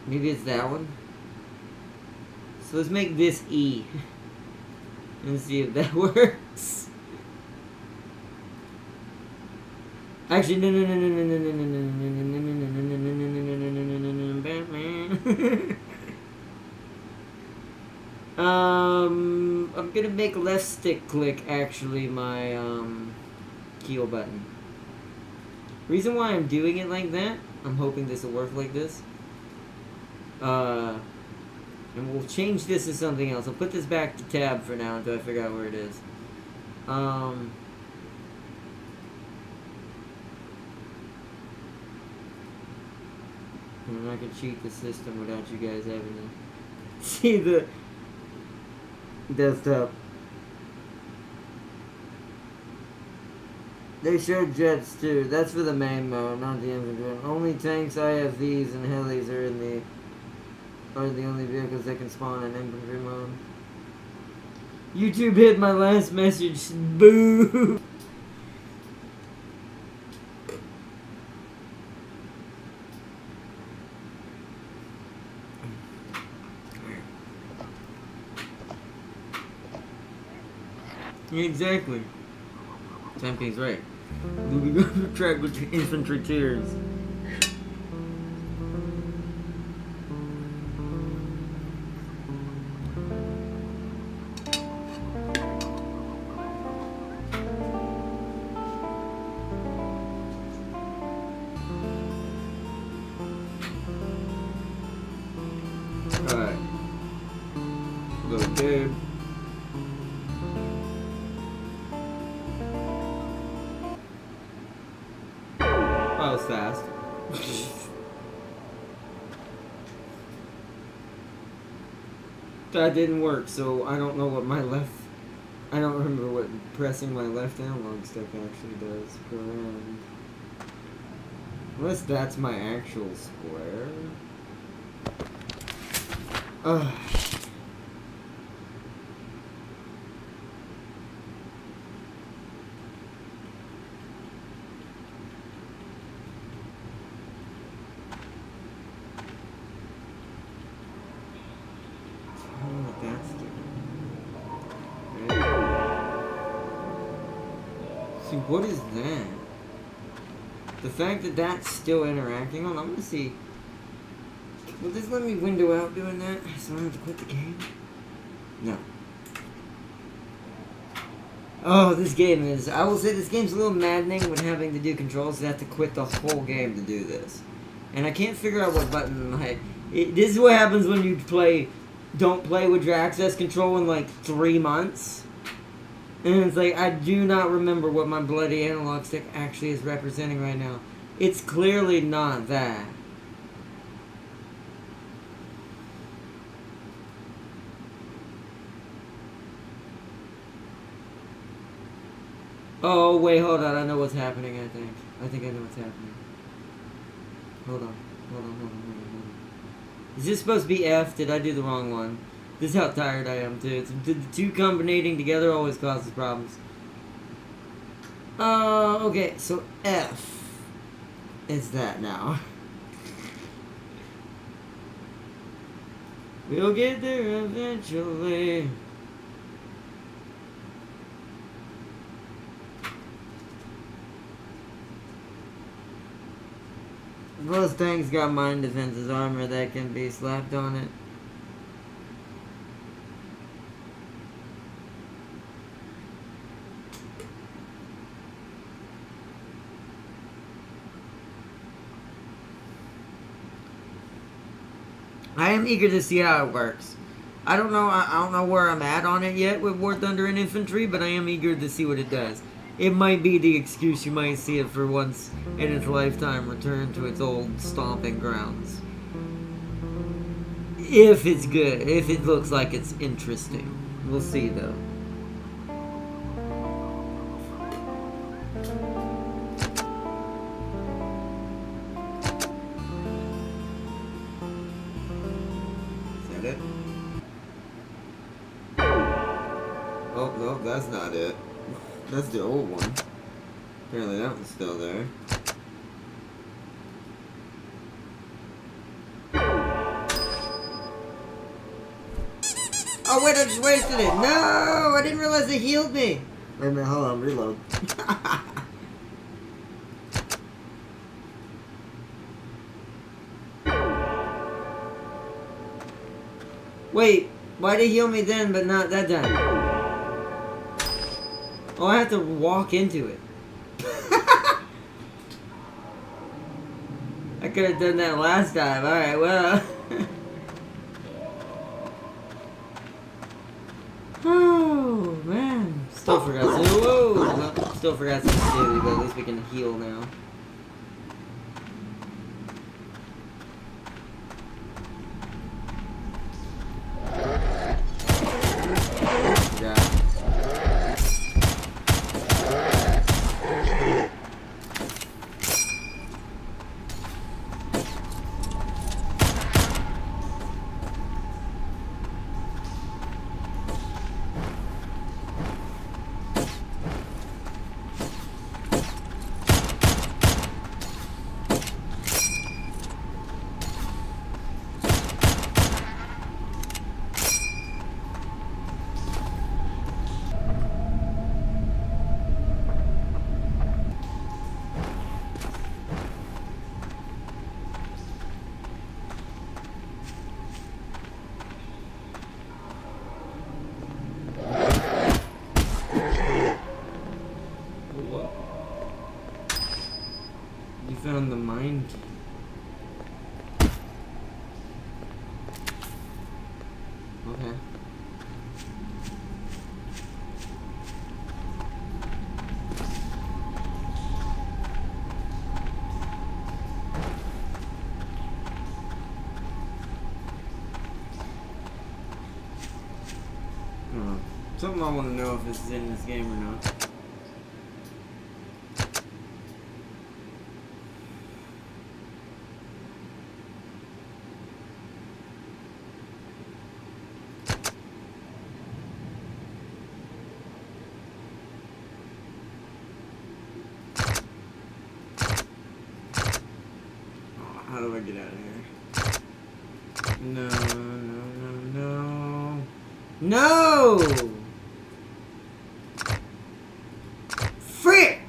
Maybe it's that one. So let's make this E. And see if that works. Actually, no, Batman. I'm gonna make left stick click actually my keel button. Reason why I'm doing it like that, I'm hoping this will work like this. And we'll change this to something else. I'll put this back to tab for now until I figure out where it is. And I can cheat the system without you guys having to see the desktop. They showed jets too. That's for the main mode, not the infantry. Only tanks, IFVs, and helis are the only vehicles that can spawn in infantry mode. YouTube hit my last message. Boo! Exactly. Temping's right. Moving on the track with your infantry tiers. Alright. Little dude. That was fast. That didn't work, so I don't know what my left... I don't remember what pressing my left analog stick actually does per round. Unless that's my actual square. Ugh. See, what is that? The fact that that's still interacting on, I'm gonna see. Will this let me window out doing that? So I don't have to quit the game? No. Oh, this game is, I will say this game's a little maddening when having to do controls. You have to quit the whole game to do this. And I can't figure out what button this is what happens when you don't play with your access control in like 3 months. And it's like, I do not remember what my bloody analog stick actually is representing right now. It's clearly not that. Oh, wait, hold on. I know what's happening, I think. I think I know what's happening. Hold on. Is this supposed to be F? Did I do the wrong one? This is how tired I am, too. The two combinating together always causes problems. Okay, so F is that now. We'll get there eventually. Most tanks got mine defenses armor that can be slapped on it. I am eager to see how it works. I don't know. I don't know where I'm at on it yet with War Thunder and Infantry, but I am eager to see what it does. It might be the excuse you might see it for once in its lifetime return to its old stomping grounds. If it's good, if it looks like it's interesting, we'll see though. Is that it? Oh, no, that's not it. That's the old one. Apparently that one's still there. Oh wait, I just wasted it. No, I didn't realize it healed me. Wait a minute, hold on, reload. Wait, why did it heal me then but not that time? Oh, I have to walk into it. I could have done that last time. Alright, well. Oh, man. Still forgot to. Whoa! No, still forgot something to do, but at least we can heal now. Found the mind. Okay. Something I want to know if this is in this game or not. How do I get out of here? No, no, no, no. No! Frick!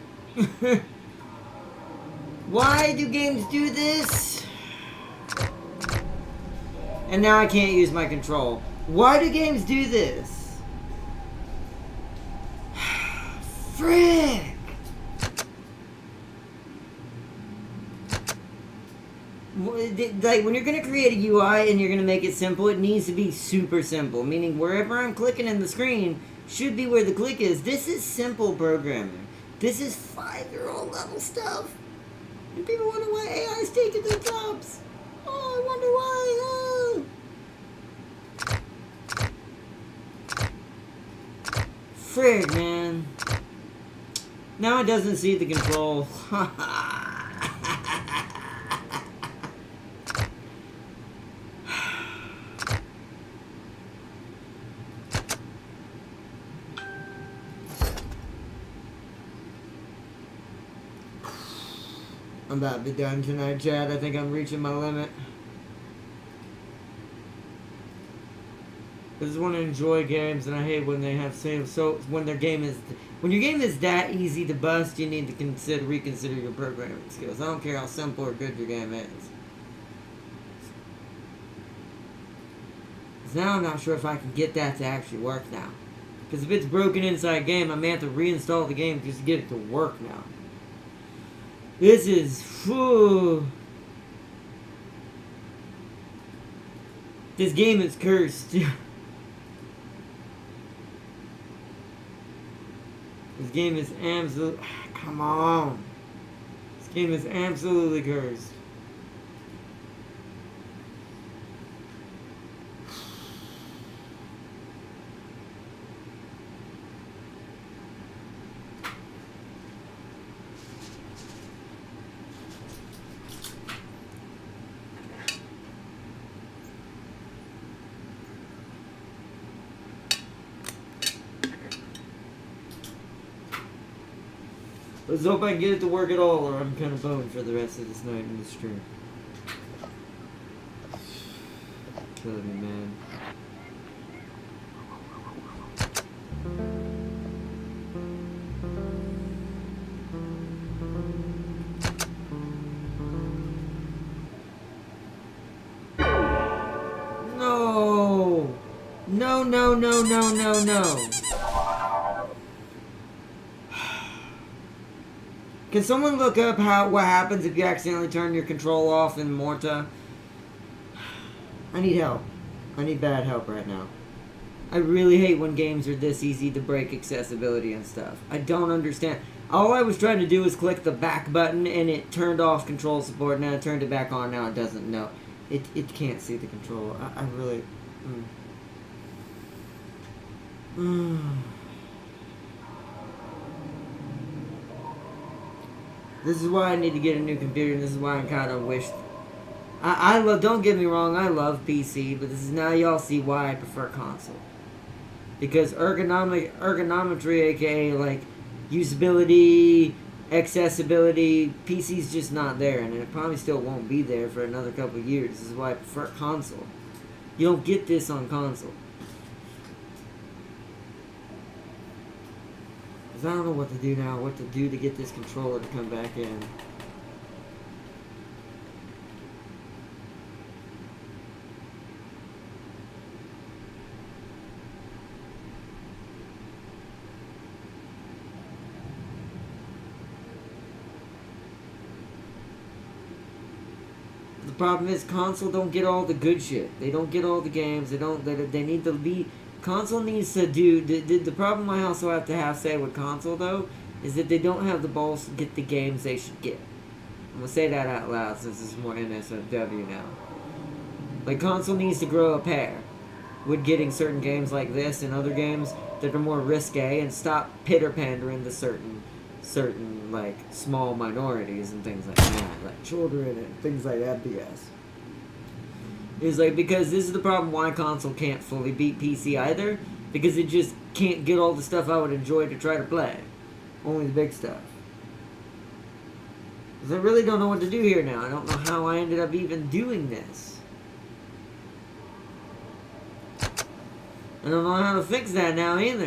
Why do games do this? And now I can't use my control. Why do games do this? Frick! Like, when you're going to create a UI and you're going to make it simple, it needs to be super simple. Meaning, wherever I'm clicking in the screen should be where the click is. This is simple programming. This is 5-year-old level stuff. And people wonder why AI is taking their jobs. Oh, I wonder why. Oh. Frig, man. Now it doesn't see the control. I'm about to be done tonight, Chad. I think I'm reaching my limit. I just want to enjoy games, and I hate when they have saves. So when your game is that easy to bust, you need to reconsider your programming skills. I don't care how simple or good your game is. 'Cause now I'm not sure if I can get that to actually work now. Because if it's broken inside game, I may have to reinstall the game just to get it to work now. This is... Whew. This game is cursed. This game is absolute. Come on. This game is absolutely cursed. Let's hope I can get it to work at all, or I'm kind of boned for the rest of this night in the stream. Killing me, man. No! No, no, no, no, no, no. Can someone look up what happens if you accidentally turn your control off in Mohrta? I need help. I need bad help right now. I really hate when games are this easy to break accessibility and stuff. I don't understand. All I was trying to do was click the back button and it turned off control support. Now I turned it back on. Now it doesn't know. It can't see the control. I really... This is why I need to get a new computer, and this is why I kind of wish... I love... Don't get me wrong, I love PC, but this is now y'all see why I prefer console. Because ergonometry, aka, like, usability, accessibility, PC's just not there, and it probably still won't be there for another couple of years. This is why I prefer console. You don't get this on console. I don't know what to do now, what to do to get this controller to come back in. The problem is console don't get all the good shit. They don't get all the games. They need to be... Console needs to do... The problem I also have to say with console, though, is that they don't have the balls to get the games they should get. I'm going to say that out loud since this is more NSFW now. Like, console needs to grow a pair with getting certain games like this and other games that are more risque and stop pitter-pandering to certain, like, small minorities and things like that. Like children and things like that BS. Is like, because this is the problem why console can't fully beat PC either, because it just can't get all the stuff I would enjoy to try to play. Only the big stuff. Because I really don't know what to do here now. I don't know how I ended up even doing this. I don't know how to fix that now either.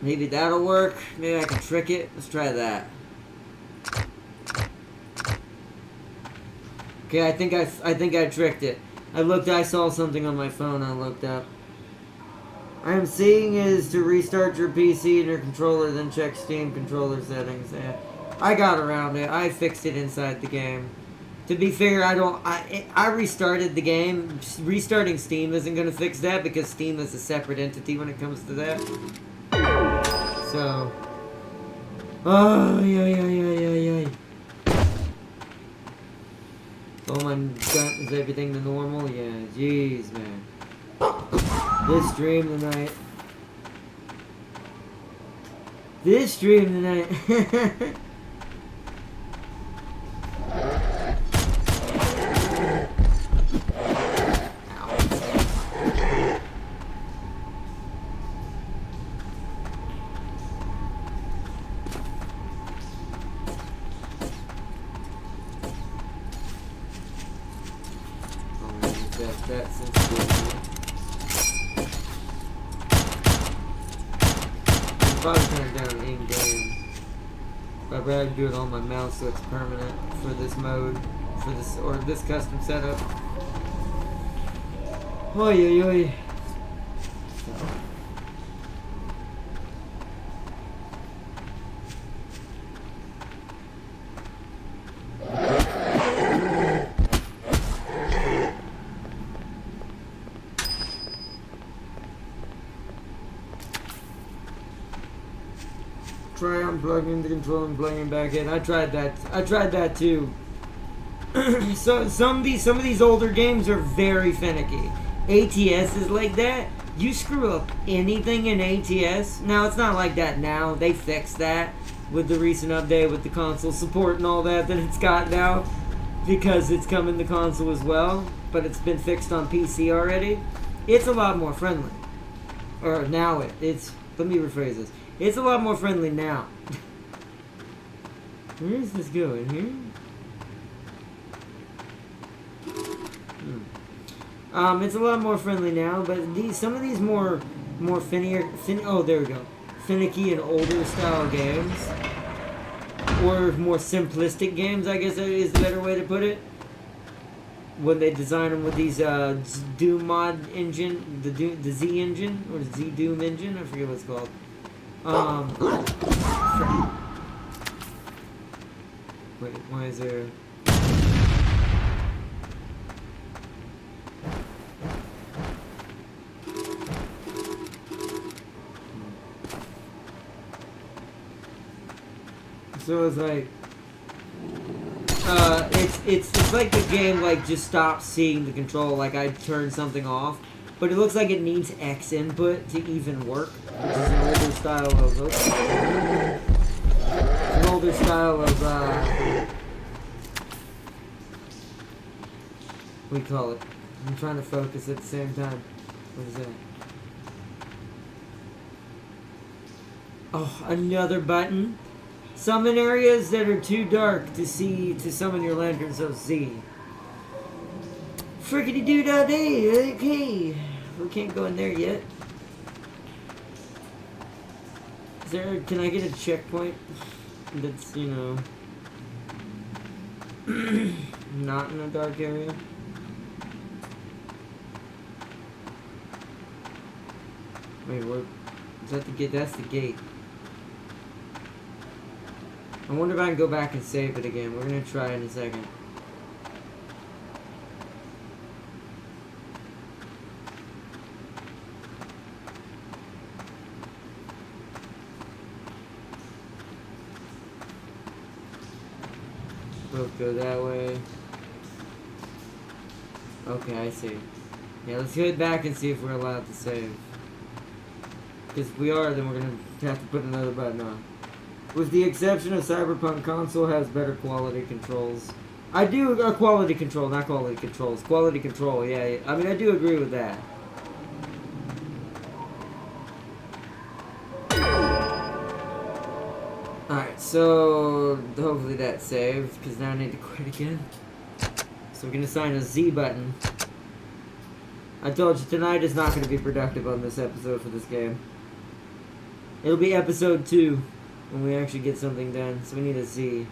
Maybe that'll work. Maybe I can trick it. Let's try that. Okay, I think I tricked it. I saw something on my phone. I looked up. I am seeing is to restart your PC and your controller, then check Steam controller settings. Yeah, I got around it. I fixed it inside the game. To be fair, I restarted the game. Restarting Steam isn't going to fix that because Steam is a separate entity when it comes to that. So, oh, yeah. Oh my god, is everything the normal? Yeah, jeez, man. This stream tonight. That's sensitivity. I'll probably turn it down in-game. I'd rather do it on my mouse so it's permanent for this mode. for this or this custom setup. Oy oy oy. So. Try unplugging the controller and plugging it back in. I tried that too. So some of these older games are very finicky. ATS is like that. You screw up anything in ATS. Now it's not like that now. They fixed that with the recent update with the console support and all that it's got now, because it's coming to console as well. But it's been fixed on PC already. It's a lot more friendly. Or now it's. Let me rephrase this. It's a lot more friendly now. Where is this going? Here? It's a lot more friendly now, but some of these more oh, there we go. Finicky and older style games, or more simplistic games, I guess is the better way to put it. When they design them with these Doom mod engine, the Z engine or Z Doom engine, I forget what it's called. Wait, why is there? So it's like, it's like the game like just stops seeing the control. Like I turned something off, but it looks like it needs X input to even work, which is an older style of what do you call it? I'm trying to focus at the same time. What is that? Oh, another button. Summon areas that are too dark to summon your lanterns of Z. Frickety doo da day. Okay, we can't go in there yet. Can I get a checkpoint that's, you know, not in a dark area? Wait, what? Is that the gate? That's the gate. I wonder if I can go back and save it again. We're gonna try in a second. Both go that way. Okay, I see. Yeah, let's go back and see if we're allowed to save. Because if we are, then we're gonna have to put another button on. With the exception of Cyberpunk, console has better quality controls. I do quality control, not quality controls. Quality control, yeah. I mean, I do agree with that. Alright, so hopefully that's saved, because now I need to quit again. So we're going to assign a Z button. I told you, tonight is not going to be productive on this episode for this game. It'll be episode 2 when we actually get something done, so we need a Z.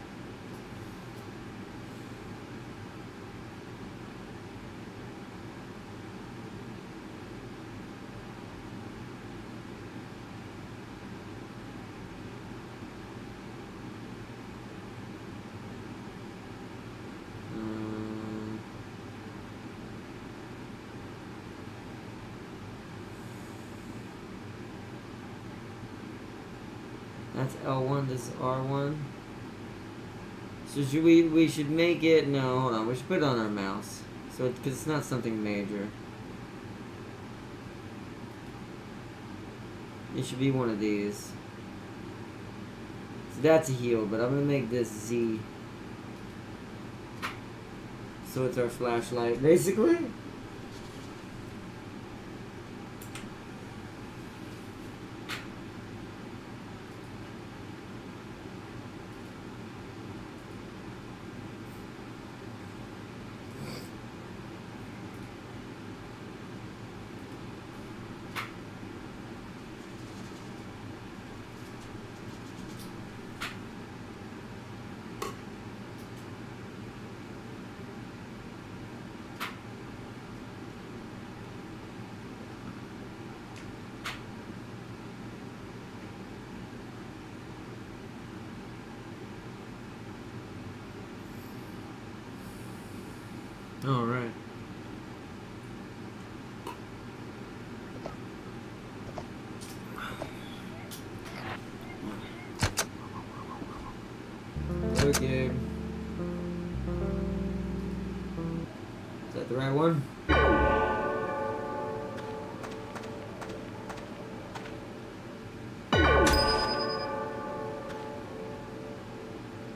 That's L1, this is R1. So should we should make it, no, hold on, we should put it on our mouse. So, because it's not something major. It should be one of these. So that's a heal, but I'm going to make this Z. So it's our flashlight, basically. All right. Okay. Is that the right one?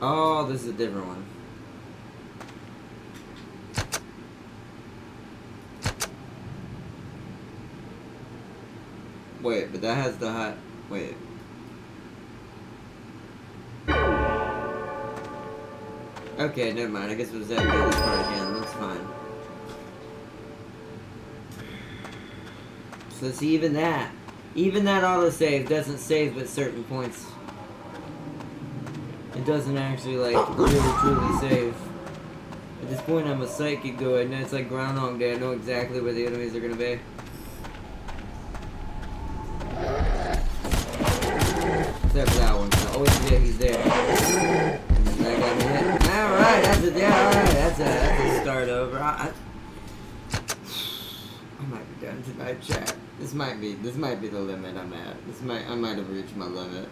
Oh, this is a different one. Wait, but that has the hot. Wait. Okay, never mind. I guess we'll just have to do this part again. That's fine. So see, even that autosave doesn't save at certain points. It doesn't actually, like, really truly save. At this point, I'm a psychic going. It's like Groundhog Day. I know exactly where the enemies are gonna be. Except for that one, so I always forget he's there. And that got me hit. Alright, that's a start over. I might be done tonight, chat. This might be the limit I'm at. I might have reached my limit.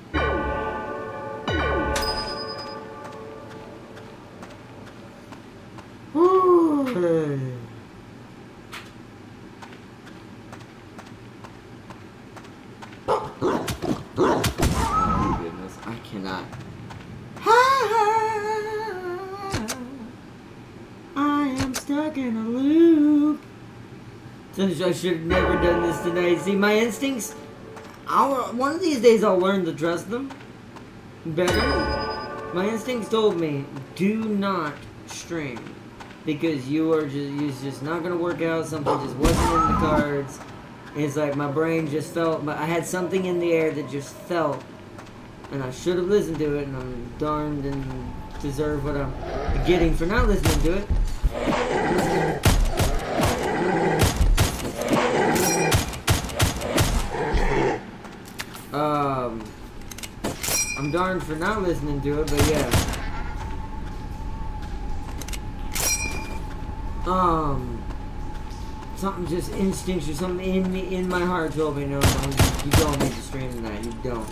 Oh goodness, I cannot. I am stuck in a loop. I should have never done this tonight. See, my instincts, one of these days I'll learn to trust them better. My instincts told me, do not stream. Because it's just not going to work out. Something just wasn't in the cards. And it's like my brain just felt, I had something in the air that just felt. And I should have listened to it, and I'm darned and deserve what I'm getting for not listening to it. I'm darned for not listening to it, but yeah. Something just instincts or something in my heart told me, no, you don't need to stream tonight. You don't.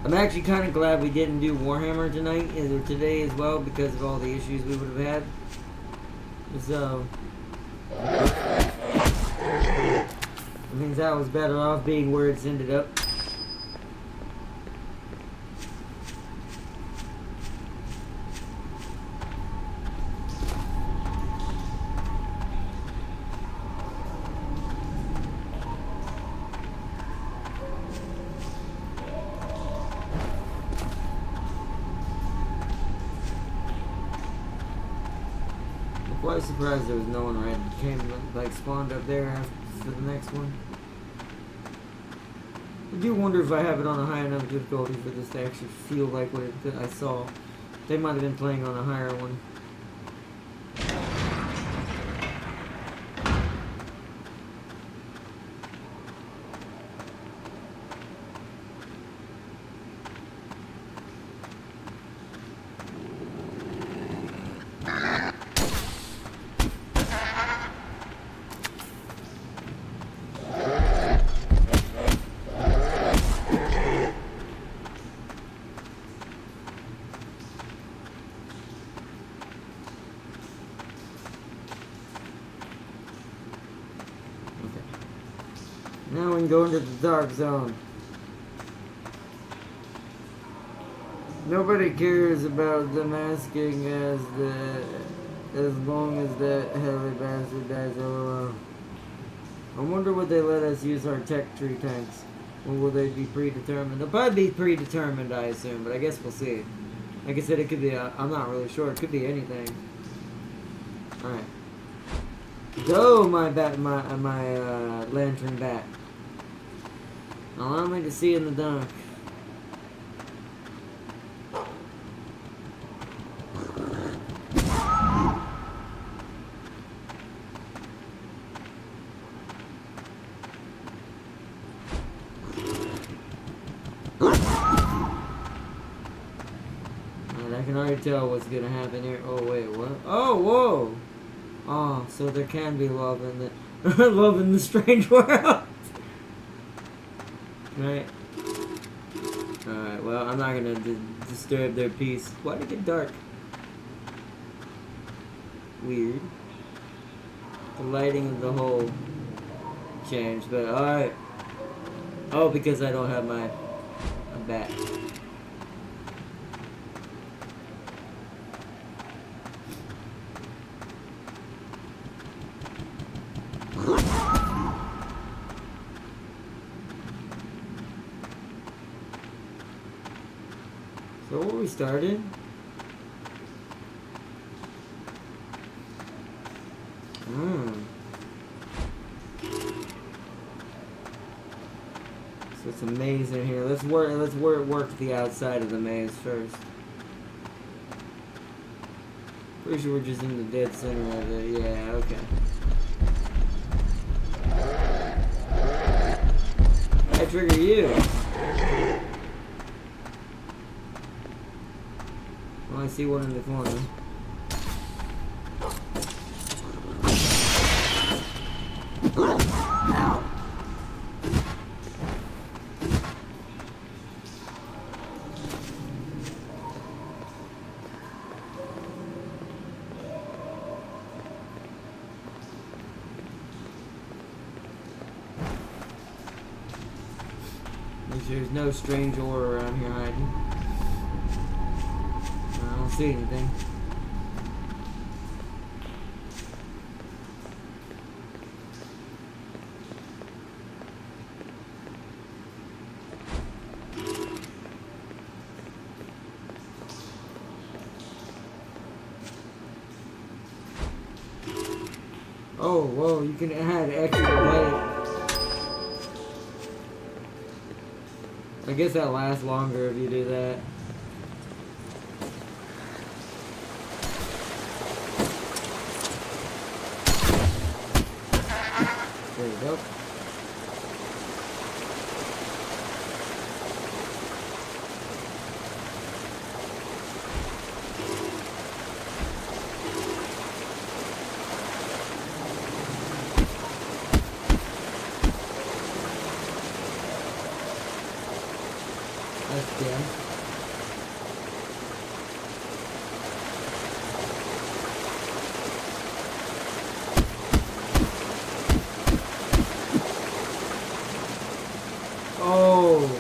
I'm actually kind of glad we didn't do Warhammer tonight, or today as well, because of all the issues we would have had. So, I think that was better off being where it's ended up. Quite surprised there was no one right spawned up there for the next one. I do wonder if I have it on a high enough difficulty for this to actually feel like what I saw. They might have been playing on a higher one. Now we can go into the dark zone. Nobody cares about the masking as long as that hairy bastard dies all alone. I wonder would they let us use our tech tree tanks? Or will they be predetermined? They'll probably be predetermined, I assume, but I guess we'll see. Like I said, it could be, I'm not really sure. It could be anything. Alright. Go, my lantern bat. Allow me to see in the dark. already tell what's gonna happen here. Oh wait, what? Oh, whoa! Oh, so there can be love in the love in the strange world. Right. Alright, well, I'm not gonna disturb their peace. Why did it get dark? Weird. The lighting of the hole changed, but alright. Oh, because I don't have my bat. So where we started? So it's a maze in here. Let's work the outside of the maze first. Pretty sure we're just in the dead center of it. Yeah, okay. I trigger you. Oh, I see one in the corner. There's no strange aura around here hiding. I don't see anything. Oh, whoa, you can add extra weight. I guess that lasts longer if you do that. There you go. That's good. Oh.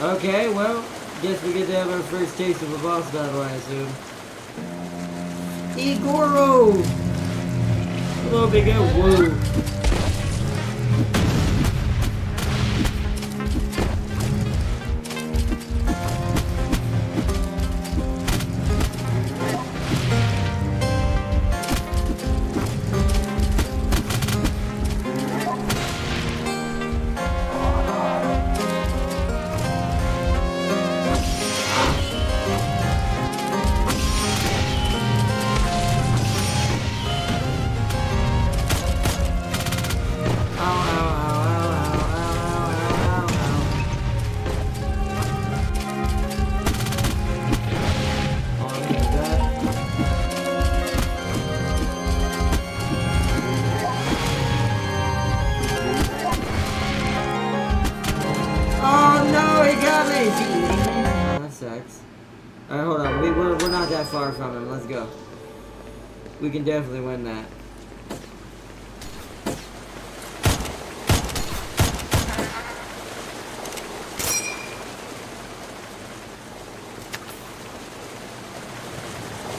Okay, well, guess we get to have our first taste of a boss battle, I assume. Igoro! Hello, big guy. Whoa. That sucks. Alright, hold on. We're not that far from him. Let's go. We can definitely win that.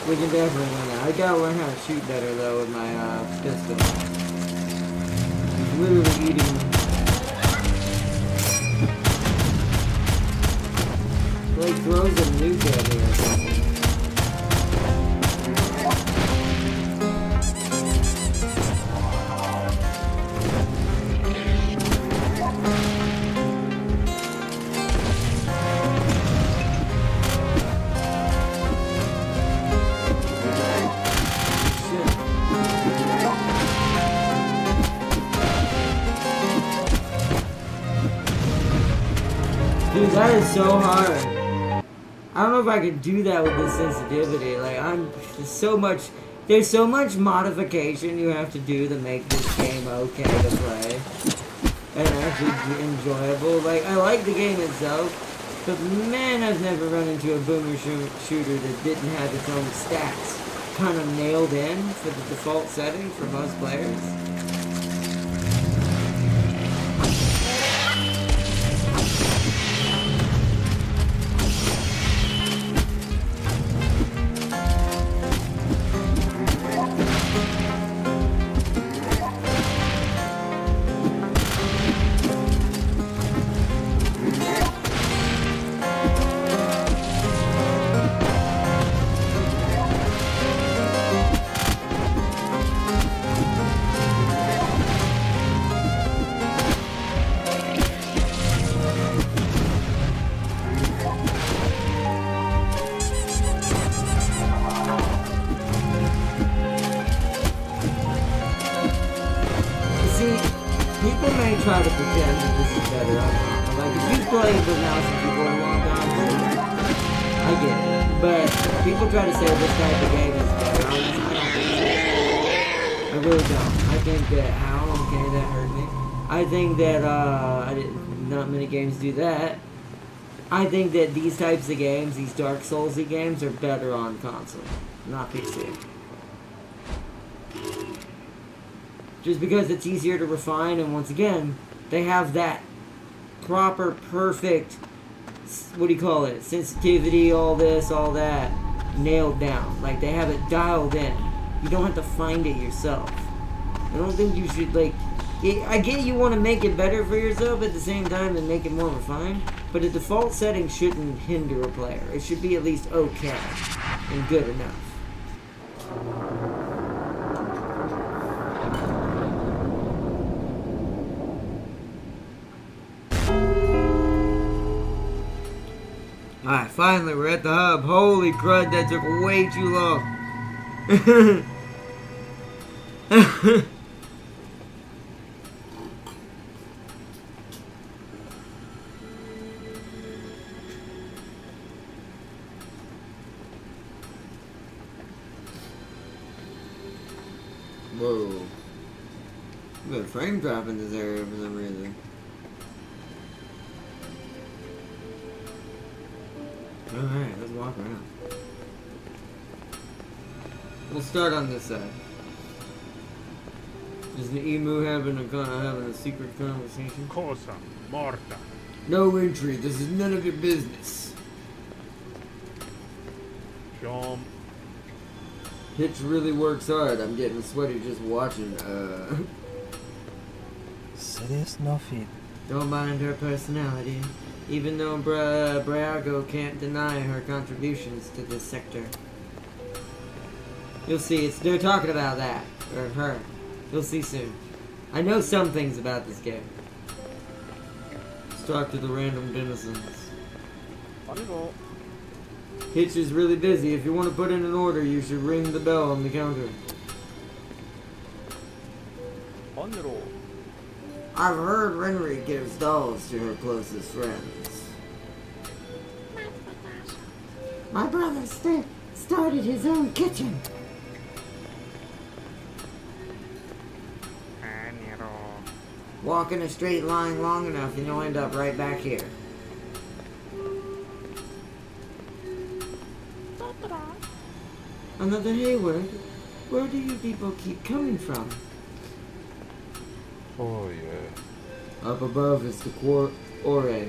We can definitely win that. I gotta learn how to shoot better though with my pistol. He's literally eating. Like throws a nuke at me or something. Shit. Dude, that is so hard. I don't know if I can do that with this sensitivity. Like, there's so much modification you have to do to make this game okay to play. And actually enjoyable. Like, I like the game itself, but man, I've never run into a boomer shooter that didn't have its own stats kind of nailed in for the default setting for most players. Try to pretend that this is better. Like, if you've played with Mouse and Keyboard a long time, I get it. But people try to say this type of game is better. I really don't. I think that, okay, that hurt me. I think that, not many games do that. I think that these types of games, these Dark Souls-y games, are better on console, not PC. Just because it's easier to refine, and once again, they have that proper, perfect, what do you call it, sensitivity, all this, all that, nailed down. Like, they have it dialed in. You don't have to find it yourself. I don't think you should, like, I get you want to make it better for yourself at the same time and make it more refined, but a default setting shouldn't hinder a player. It should be at least okay and good enough. Alright, finally, we're at the hub. Holy crud, that took way too long. Whoa. There's a frame drop in this area for some reason. Alright, let's walk around. We'll start on this side. Is the emu having a secret conversation? Cosa? Mohrta. No entry. This is none of your business. Jom. Hitch really works hard. I'm getting sweaty just watching. Serious no feed. Don't mind her personality. Even though Briago can't deny her contributions to this sector. You'll see, they're talking about that. Or her. You'll see soon. I know some things about this game. Let's talk to the random denizens. Hitch is really busy. If you want to put in an order, you should ring the bell on the counter. I've heard Renry gives dolls to her closest friends. My brother started his own kitchen. Walk in a straight line long enough and you'll end up right back here. Another Hayward? Where do you people keep coming from? Oh yeah. Up above is the Ore.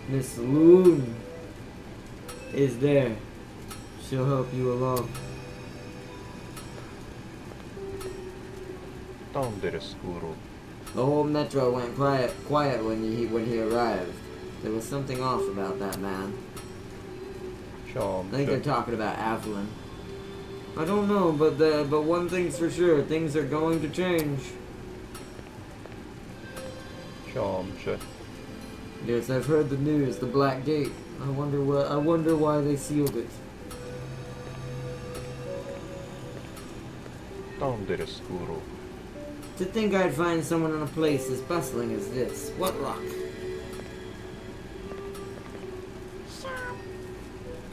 Miss Loon is there. She'll help you along. Donde scuro. The whole metro went quiet when he arrived. There was something off about that man. Jom. I think they're talking about Avalon. I don't know, but one thing's for sure: things are going to change. Jom. Yes, I've heard the news. The Black Gate. I wonder why they sealed it. Donde scuro. To think I'd find someone in a place as bustling as this. What luck.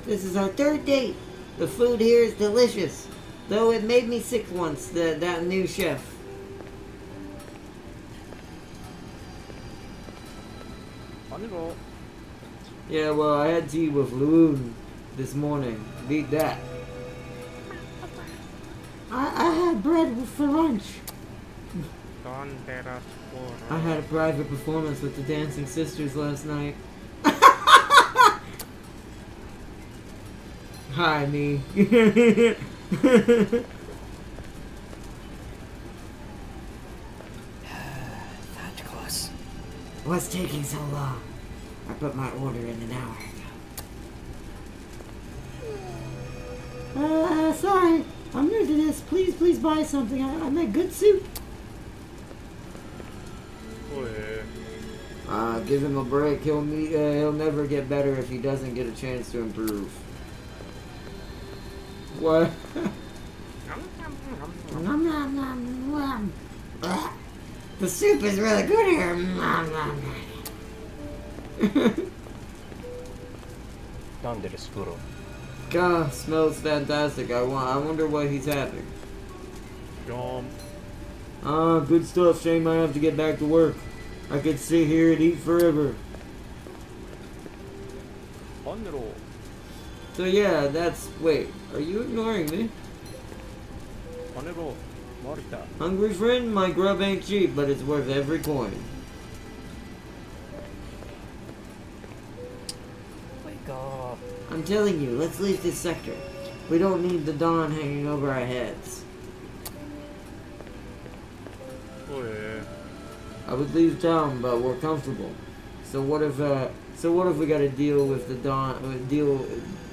This is our third date. The food here is delicious. Though it made me sick once, that new chef. 아니로. Yeah, well, I had tea with Loon this morning. Beat that. I had bread for lunch. Donde scuro. I had a private performance with the Dancing Sisters last night. Hi, me. That close. What's taking so long? I put my order in an hour ago. Sorry. I'm new to this. Please buy something. I make good soup. 왜? Give him a break. He'll never get better if he doesn't get a chance to improve. What? Nom, nom, nom, nom. Ugh. The soup is really good here. Nom, nom, nom. Donde scuro. God, smells fantastic. I wonder what he's having. 좀. Good stuff. Shame I have to get back to work. I could sit here and eat forever. 아니로. So yeah, wait, are you ignoring me? 아니로. Mohrta. Hungry friend, my grub ain't cheap, but it's worth every coin. Wake up. I'm telling you, let's leave this sector. We don't need the dawn hanging over our heads. 왜? I would leave town, but we're comfortable. So what if we gotta deal with the dawn?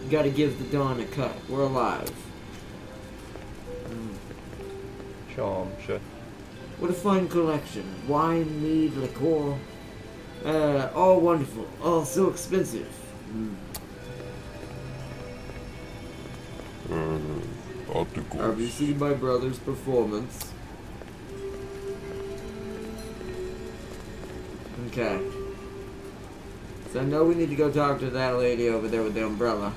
Gotta give the dawn a cut. We're alive. 좀 셔. What a fine collection. Wine, mead, liqueur. All wonderful. All so expensive. Have you seen my brother's performance? Okay. So I know we need to go talk to that lady over there with the umbrella.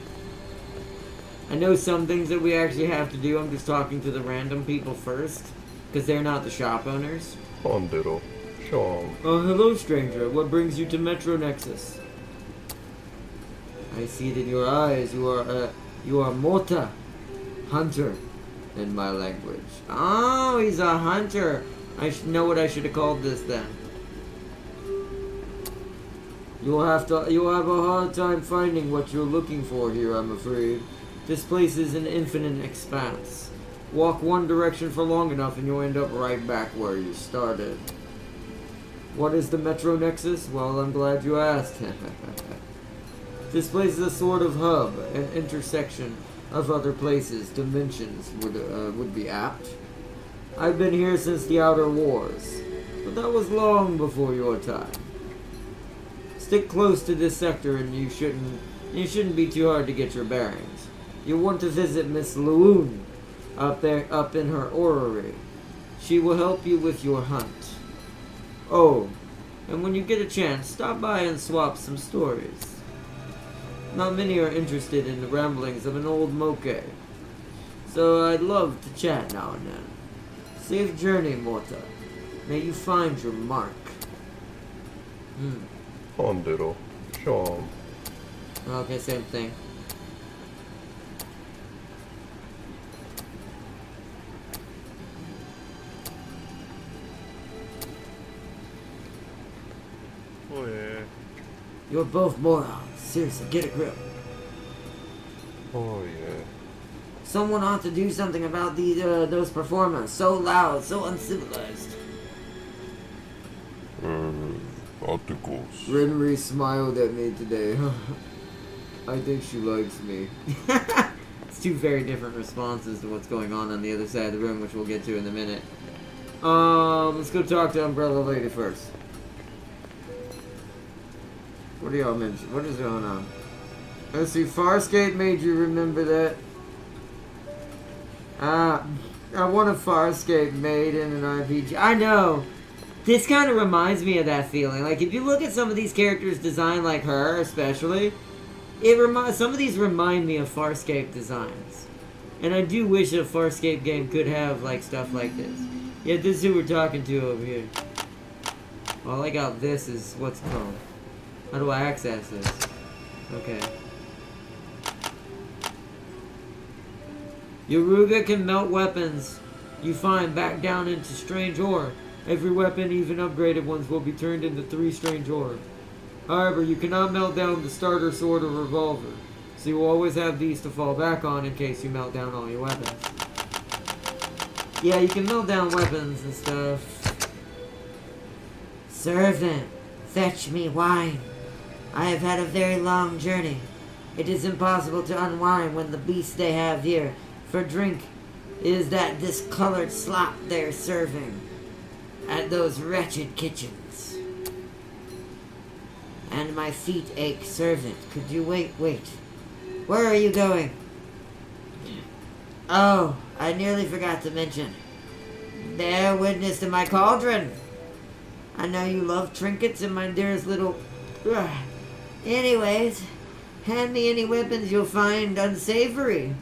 I know some things that we actually have to do. I'm just talking to the random people first, because they're not the shop owners. 반대로. 좀. Oh, hello, stranger. What brings you to Metro Nexus? I see it in your eyes. You are Mohrta, hunter, in my language. Oh, he's a hunter. I should know what I should have called this then. You'll have a hard time finding what you're looking for here, I'm afraid. This place is an infinite expanse. Walk one direction for long enough and you'll end up right back where you started. What is the Metro Nexus? Well, I'm glad you asked. This place is a sort of hub, an intersection of other places. Dimensions would be apt. I've been here since the Outer Wars, but that was long before your time. Stick close to this sector and you shouldn't be too hard to get your bearings. You'll want to visit Miss Loon up in her orrery. She will help you with your hunt. Oh, and when you get a chance, stop by and swap some stories. Not many are interested in the ramblings of an old moke, so I'd love to chat now and then. Safe journey, Mohrta. May you find your mark. 반대로. 좀. Okay, same thing. 왜? You're both morons. Seriously, get a grip. Oh yeah. Someone ought to do something about those performers. So loud, so uncivilized. Articles. Renry smiled at me today. I think she likes me. It's two very different responses to what's going on the other side of the room, which we'll get to in a minute. Let's go talk to Umbrella Lady first. What do y'all mention? What is going on? Let's see, Farscape made you remember that. I want a Farscape made in an RPG. I know! This kind of reminds me of that feeling. Like, if you look at some of these characters designed like her, especially, Some of these remind me of Farscape designs. And I do wish a Farscape game could have like stuff like this. Yeah, this is who we're talking to over here. All I got this is what's it called. How do I access this? Okay. Yoruga can melt weapons you find back down into strange ore. Every weapon, even upgraded ones, will be turned into 3 strange ore. However, you cannot melt down the starter sword or revolver, so you will always have these to fall back on in case you melt down all your weapons. Yeah, you can melt down weapons and stuff. Servant, fetch me wine. I have had a very long journey. It is impossible to unwind when the beast they have here for drink is that discolored slop they're serving at those wretched kitchens. And my feet ache, servant. Could you wait? Where are you going? Oh, I nearly forgot to mention. Bear witness to my cauldron. I know you love trinkets and my dearest little... Ugh. Anyways, hand me any weapons you'll find unsavory,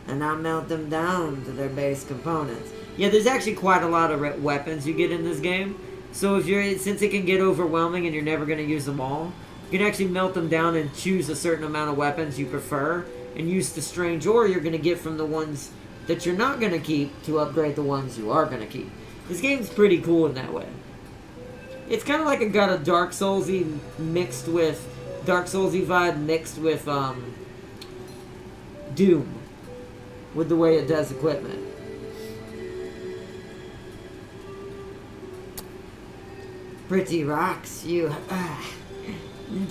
and I'll melt them down to their base components. Yeah, there's actually quite a lot of weapons you get in this game. So since it can get overwhelming and you're never going to use them all, you can actually melt them down and choose a certain amount of weapons you prefer, and use the strange ore you're going to get from the ones that you're not going to keep to upgrade the ones you are going to keep. This game's pretty cool in that way. It's kind of like got a Dark Soulsy vibe mixed with Doom, with the way it does equipment. Pretty rocks, you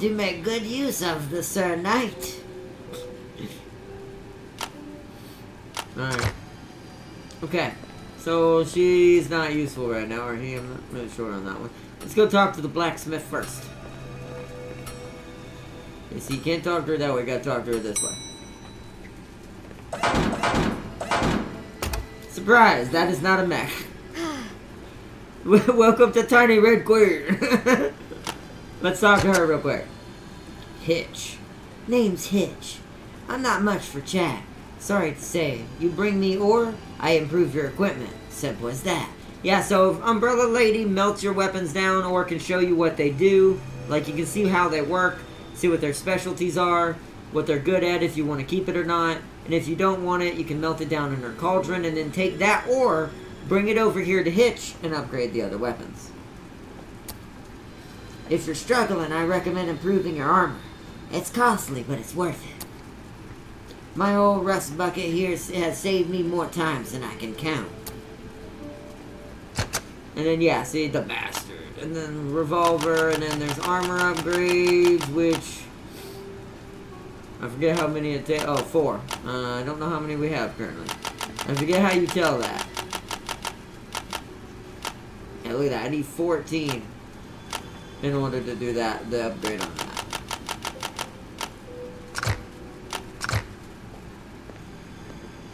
do make good use of the Sir Knight. Alright. Okay. So she's not useful right now, or he? I'm not really sure on that one. Let's go talk to the blacksmith first. Okay, so you can't talk to her that way, you gotta talk to her this way. Surprise! That is not a mech. Welcome to Tiny Red Queen. Let's talk to her real quick. Hitch. Name's Hitch. I'm not much for chat. Sorry to say. You bring me ore, I improve your equipment. Simple as that. Yeah, so if Umbrella Lady melts your weapons down or can show you what they do. Like, you can see how they work, see what their specialties are, what they're good at if you want to keep it or not. And if you don't want it, you can melt it down in her cauldron and then take that ore, bring it over here to Hitch, and upgrade the other weapons. If you're struggling, I recommend improving your armor. It's costly, but it's worth it. My old rust bucket here has saved me more times than I can count. And then, yeah, see, the bastard. And then revolver, and then there's armor upgrades, which... I forget how many it takes. Oh, 4. I don't know how many we have currently. I forget how you tell that. Yeah, look at that. I need 14 in order to do that, the upgrade on that.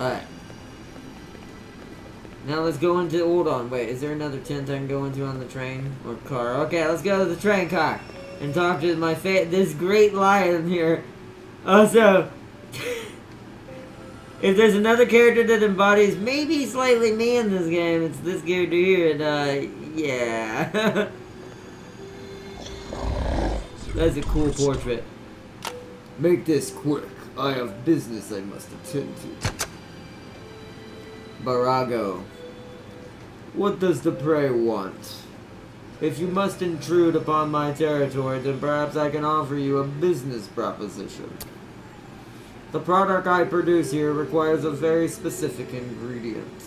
Alright. Now let's go into... Hold on, wait. Is there another tent I can go into on the train? Or car? Okay, let's go to the train car. And talk to this great lion here. Also... if there's another character that embodies maybe slightly me in this game, it's this character here. And, yeah. That's a cool portrait. Make this quick. I have business I must attend to. Barago. What does the prey want? If you must intrude upon my territory, then perhaps I can offer you a business proposition. The product I produce here requires a very specific ingredient.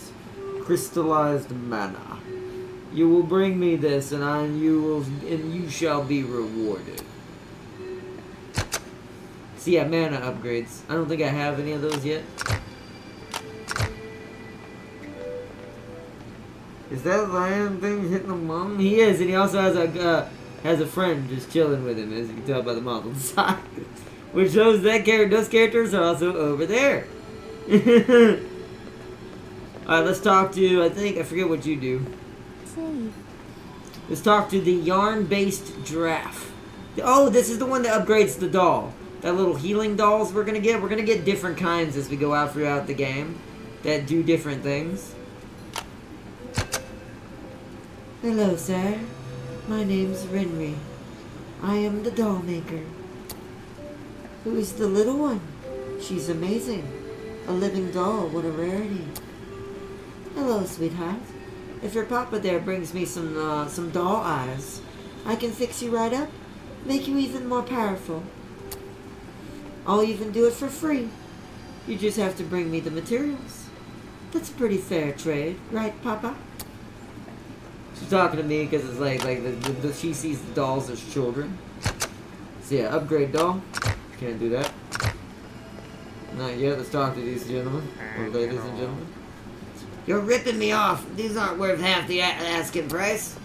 Crystallized mana. You will bring me this and you shall be rewarded. So yeah, mana upgrades. I don't think I have any of those yet. Is that lion thing hitting the mom? He is, and he also has a friend just chilling with him, as you can tell by the model on the side. Which shows that those characters are also over there. Alright, let's talk to, I forget what you do. Let's talk to the yarn-based giraffe. Oh, this is the one that upgrades the doll. that little healing dolls we're gonna get. We're gonna get different kinds as we go out throughout the game that do different things. Hello, sir. My name's Renry. I am the doll maker. Who is the little one? She's amazing. A living doll, what a rarity. Hello, sweetheart. If your papa there brings me some doll eyes, I can fix you right up, make you even more powerful. I'll even do it for free. You just have to bring me the materials. That's a pretty fair trade, right, Papa? She's talking to me because it's like she sees the dolls as children. So yeah, upgrade doll. Can't do that. Not yet. Let's talk to these gentlemen, or ladies and gentlemen. You're ripping me off. These aren't worth half the asking price.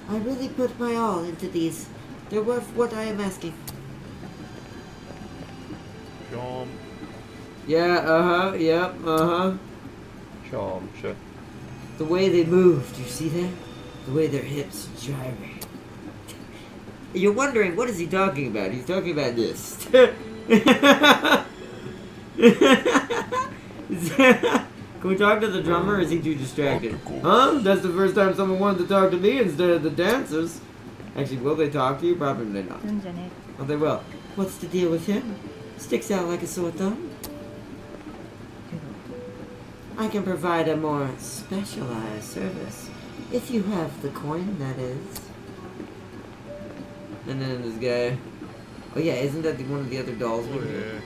I really put my all into these. They're worth what I am asking. Jump. Yeah, yep, Charm check. The way they move, do you see that? The way their hips gyrate. You're wondering, what is he talking about? He's talking about this. Can we talk to the drummer, or is he too distracted? Huh? That's the first time someone wanted to talk to me instead of the dancers. Actually, will they talk to you? Probably not. Oh, they will. What's the deal with him? Sticks out like a sore thumb. I can provide a more specialized service. If you have the coin, that is. And then this guy. Oh yeah, isn't that one of the other dolls? Oh yeah.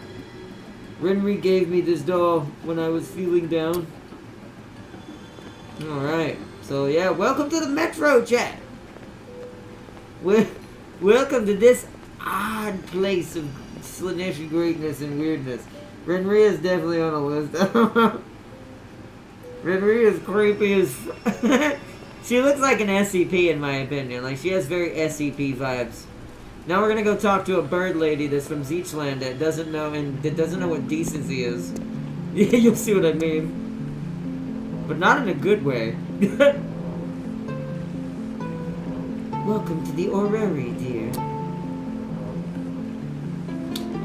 Renry gave me this doll when I was feeling down. Alright. So yeah, welcome to the Metro chat. Welcome to this odd place of Slaneshi greatness and weirdness. Renry is definitely on a list. Renry is creepy as she looks like an SCP in my opinion. Like, she has very SCP vibes. Now we're gonna go talk to a bird lady that's from Zeechland that doesn't know what decency is. You'll see what I mean. But not in a good way. Welcome to the orrery, dear.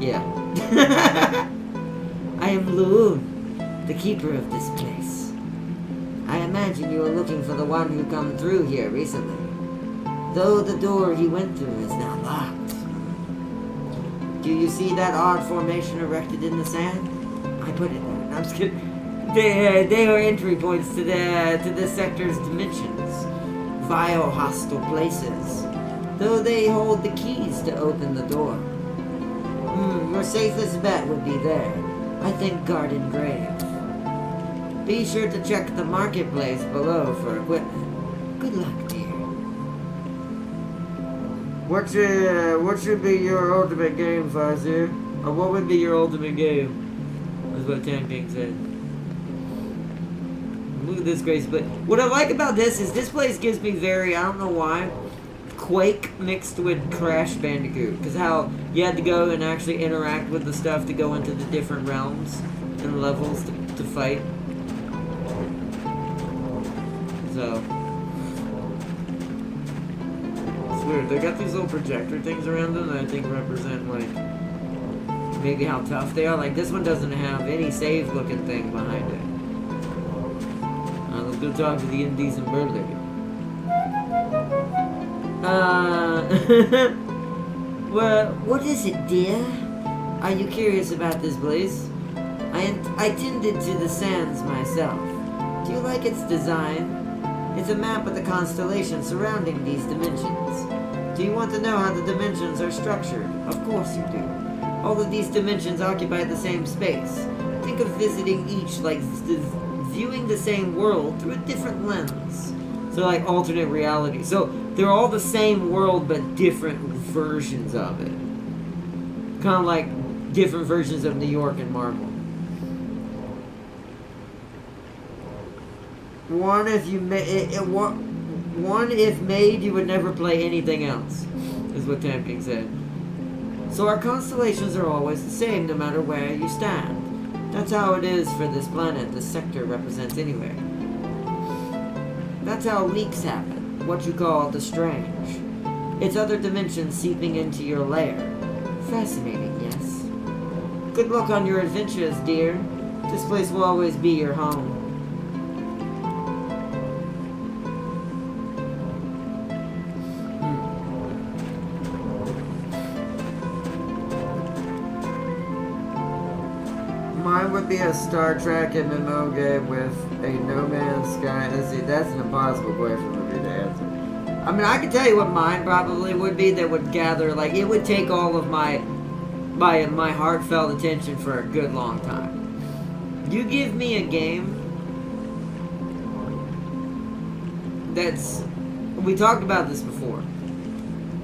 Yeah. I am Loon, the keeper of this place. I imagine you are looking for the one who come through here recently. Though the door he went through is now locked. Do you see that odd formation erected in the sand? I put it there. I'm just kidding. They are entry points to the sector's dimensions. Vile, hostile places. Though they hold the keys to open the door. Your safest bet would be there. I think Garden Grave. Be sure to check the marketplace below for equipment. Good luck, dear. What should be your ultimate game, Fazir? Or what would be your ultimate game? That's what Tan King said. Look at this crazy place. What I like about this is this place gives me very, I don't know why, Quake mixed with Crash Bandicoot. Because how you had to go and actually interact with the stuff to go into the different realms and levels to fight. So, it's weird. They got these little projector things around them that I think represent, like, maybe how tough they are. Like, this one doesn't have any save-looking thing behind it. Let's go talk to the indecent bird lady. Well, what is it, dear? Are you curious about this place? I tended to the sands myself. Do you like its design? It's a map of the constellations surrounding these dimensions. Do you want to know how the dimensions are structured? Of course you do. All of these dimensions occupy the same space. Think of visiting each like viewing the same world through a different lens. So like alternate reality. So they're all the same world but different versions of it. Kind of like different versions of New York and Marvel. One if made you would never play anything else, is what Tampking said. So our constellations are always the same no matter where you stand. That's how it is for this planet this sector represents anywhere. That's how leaks happen, what you call the strange. It's other dimensions seeping into your lair. Fascinating, yes. Good luck on your adventures, dear. This place will always be your home. Mine would be a Star Trek MMO game with a No Man's Sky. Let's see, that's an impossible question for me to answer. I mean, I can tell you what mine probably would be that would gather, like, it would take all of my heartfelt attention for a good long time. You give me a game that's... We talked about this before.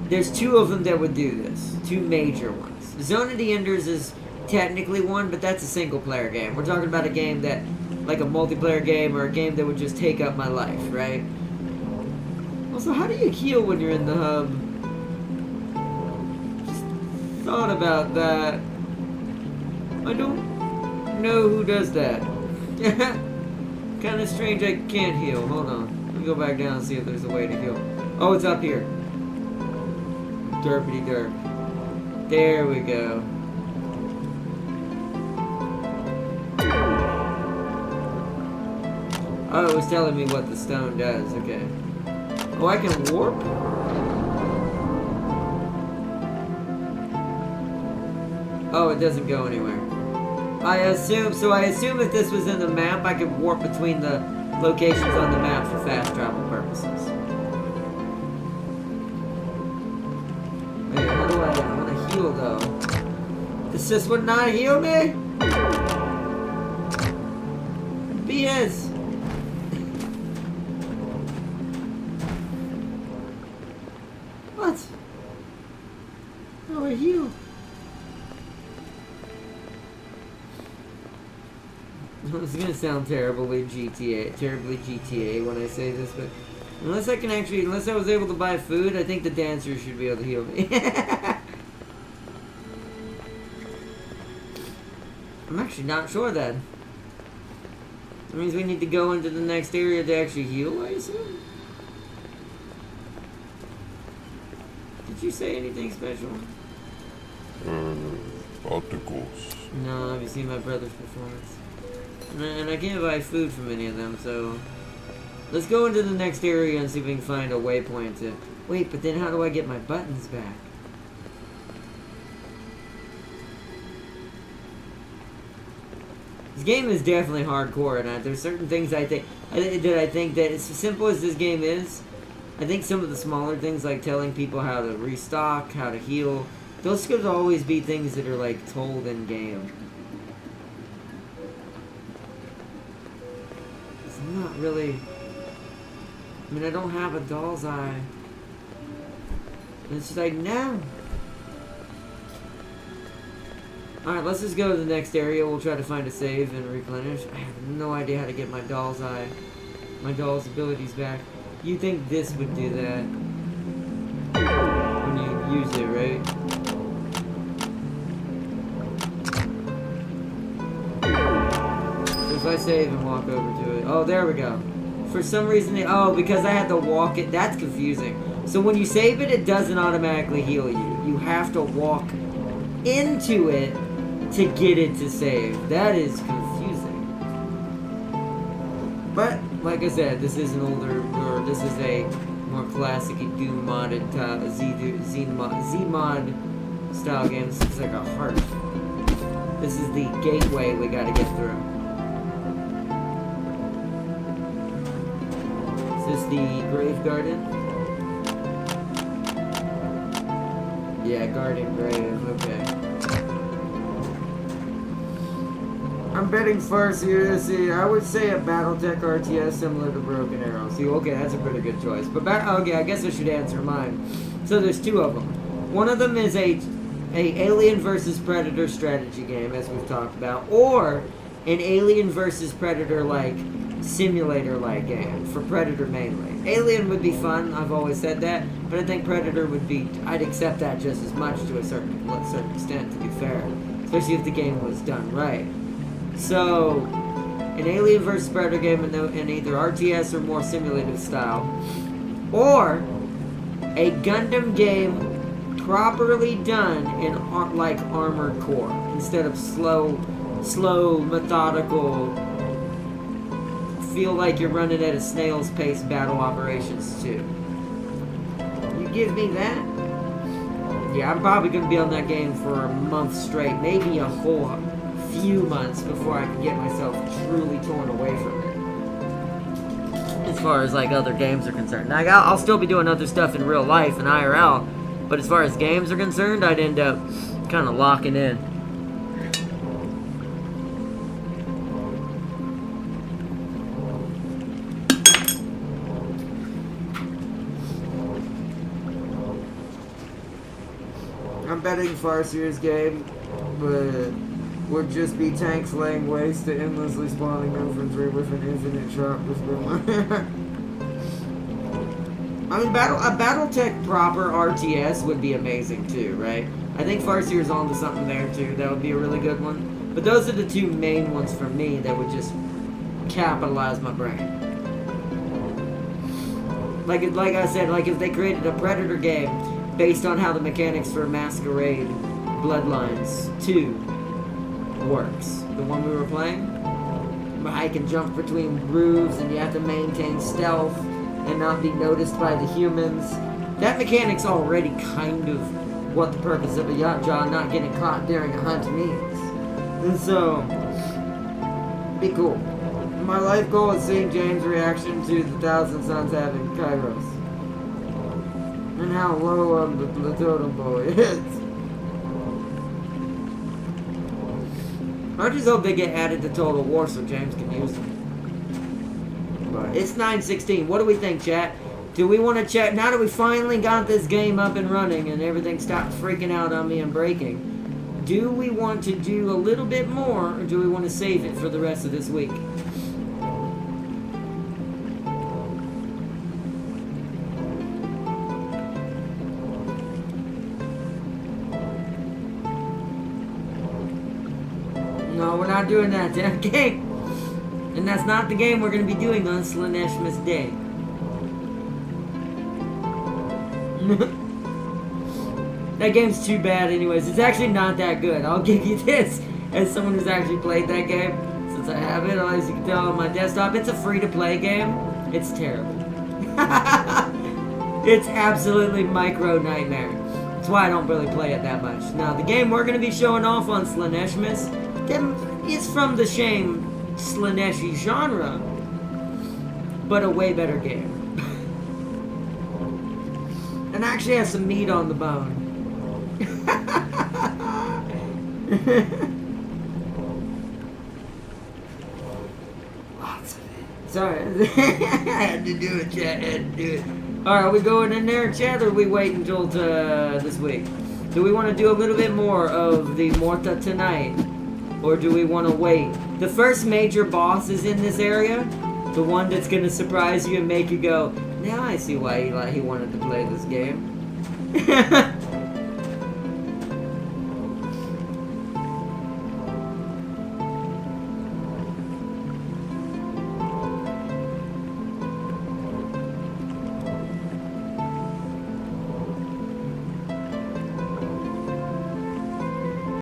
There's two of them that would do this. Two major ones. Zone of the Enders is technically one, but that's a single-player game. We're talking about a game that... like a multiplayer game or a game that would just take up my life, right? Also, how do you heal when you're in the hub? Just thought about that. I don't know who does that. Kind of strange I can't heal. Hold on. Let me go back down and see if there's a way to heal. Oh, it's up here. Derpity derp. There we go. Oh, it was telling me what the stone does. Okay. Oh, I can warp? Oh, it doesn't go anywhere. I assume if this was in the map, I could warp between the locations on the map for fast travel purposes. Wait, how do I want to heal though? This would not heal me? BS. What? How I heal? It's gonna sound terribly GTA when I say this, but unless I was able to buy food, I think the dancer should be able to heal me. I'm actually not sure then. That means we need to go into the next area to actually heal, I assume? Did you say anything special? Articles. No, have you seen my brother's performance? And I can't buy food from any of them, so... Let's go into the next area and see if we can find a waypoint to... Wait, but then how do I get my buttons back? This game is definitely hardcore, and there's certain things I think that as simple as this game is, I think some of the smaller things like telling people how to restock, how to heal, those could always be things that are like told in game. It's not really... I mean, I don't have a doll's eye. And it's just like, no. Alright, let's just go to the next area. We'll try to find a save and replenish. I have no idea how to get my doll's eye. My doll's abilities back. You think this would do that? When you use it, right? So if I save and walk over to it... Oh, there we go. For some reason... Oh, because I had to walk it... That's confusing. So when you save it, it doesn't automatically heal you. You have to walk into it to get it to save. That is confusing. But, like I said, this is an older, or this is a more classic Doom modded Z-mod style game. This is like a heart. This is the gateway we gotta get through. Is this the grave garden? Yeah, garden grave, okay. I'm betting first here. See, I would say a BattleTech RTS similar to Broken Arrow. See, okay, that's a pretty good choice. But okay, I guess I should answer mine. So there's two of them. One of them is a Alien vs Predator strategy game, as we've talked about, or an Alien vs Predator like simulator like game for Predator mainly. Alien would be fun. I've always said that, but I think Predator would be. I'd accept that just as much to a certain extent, to be fair, especially if the game was done right. So, an Alien vs. Predator game in either RTS or more simulative style, or a Gundam game properly done in like Armored Core instead of slow, methodical. Feel like you're running at a snail's pace battle operations too. You give me that? Yeah, I'm probably gonna be on that game for a month straight, maybe a whole few months before I can get myself truly torn away from it. As far as like other games are concerned, like I'll still be doing other stuff in real life and IRL, but as far as games are concerned, I'd end up kind of locking in. I'm betting Farseer's game would just be tanks laying waste to endlessly spawning infantry with an infinite shot. I mean, a BattleTech proper RTS would be amazing too, right? I think Farseer's onto something there too. That would be a really good one. But those are the two main ones for me that would just capitalize my brain. Like I said, like if they created a Predator game based on how the mechanics for Masquerade Bloodlines 2 works. The one we were playing. I can jump between roofs and you have to maintain stealth and not be noticed by the humans. That mechanic's already kind of what the purpose of a yachtjaw not getting caught during a hunt means. And so, be cool. My life goal is seeing James' reaction to the Thousand Suns having Kairos. And how low on the totem pole it is. I just hope they get added to Total War so James can use them. But it's 9:16. What do we think, chat? Do we want to check now that we finally got this game up and running and everything stopped freaking out on me and breaking? Do we want to do a little bit more, or do we want to save it for the rest of this week? No, we're not doing that, damn game. And that's not the game we're going to be doing on Slaneshmas Day. That game's too bad anyways. It's actually not that good. I'll give you this. As someone who's actually played that game, since I have it, as you can tell on my desktop, it's a free-to-play game. It's terrible. It's absolutely micro nightmare. That's why I don't really play it that much. Now, the game we're going to be showing off on Slaneshmas is from the same Slaneshi genre, but a way better game. And actually has some meat on the bone. Lots of it. Sorry. I had to do it, chat. I had to do it. Alright, are we going in there, chat, or are we waiting until this week? Do we want to do a little bit more of the Mohrta tonight? Or do we want to wait? The first major boss is in this area. The one that's going to surprise you and make you go, now I see why he wanted to play this game.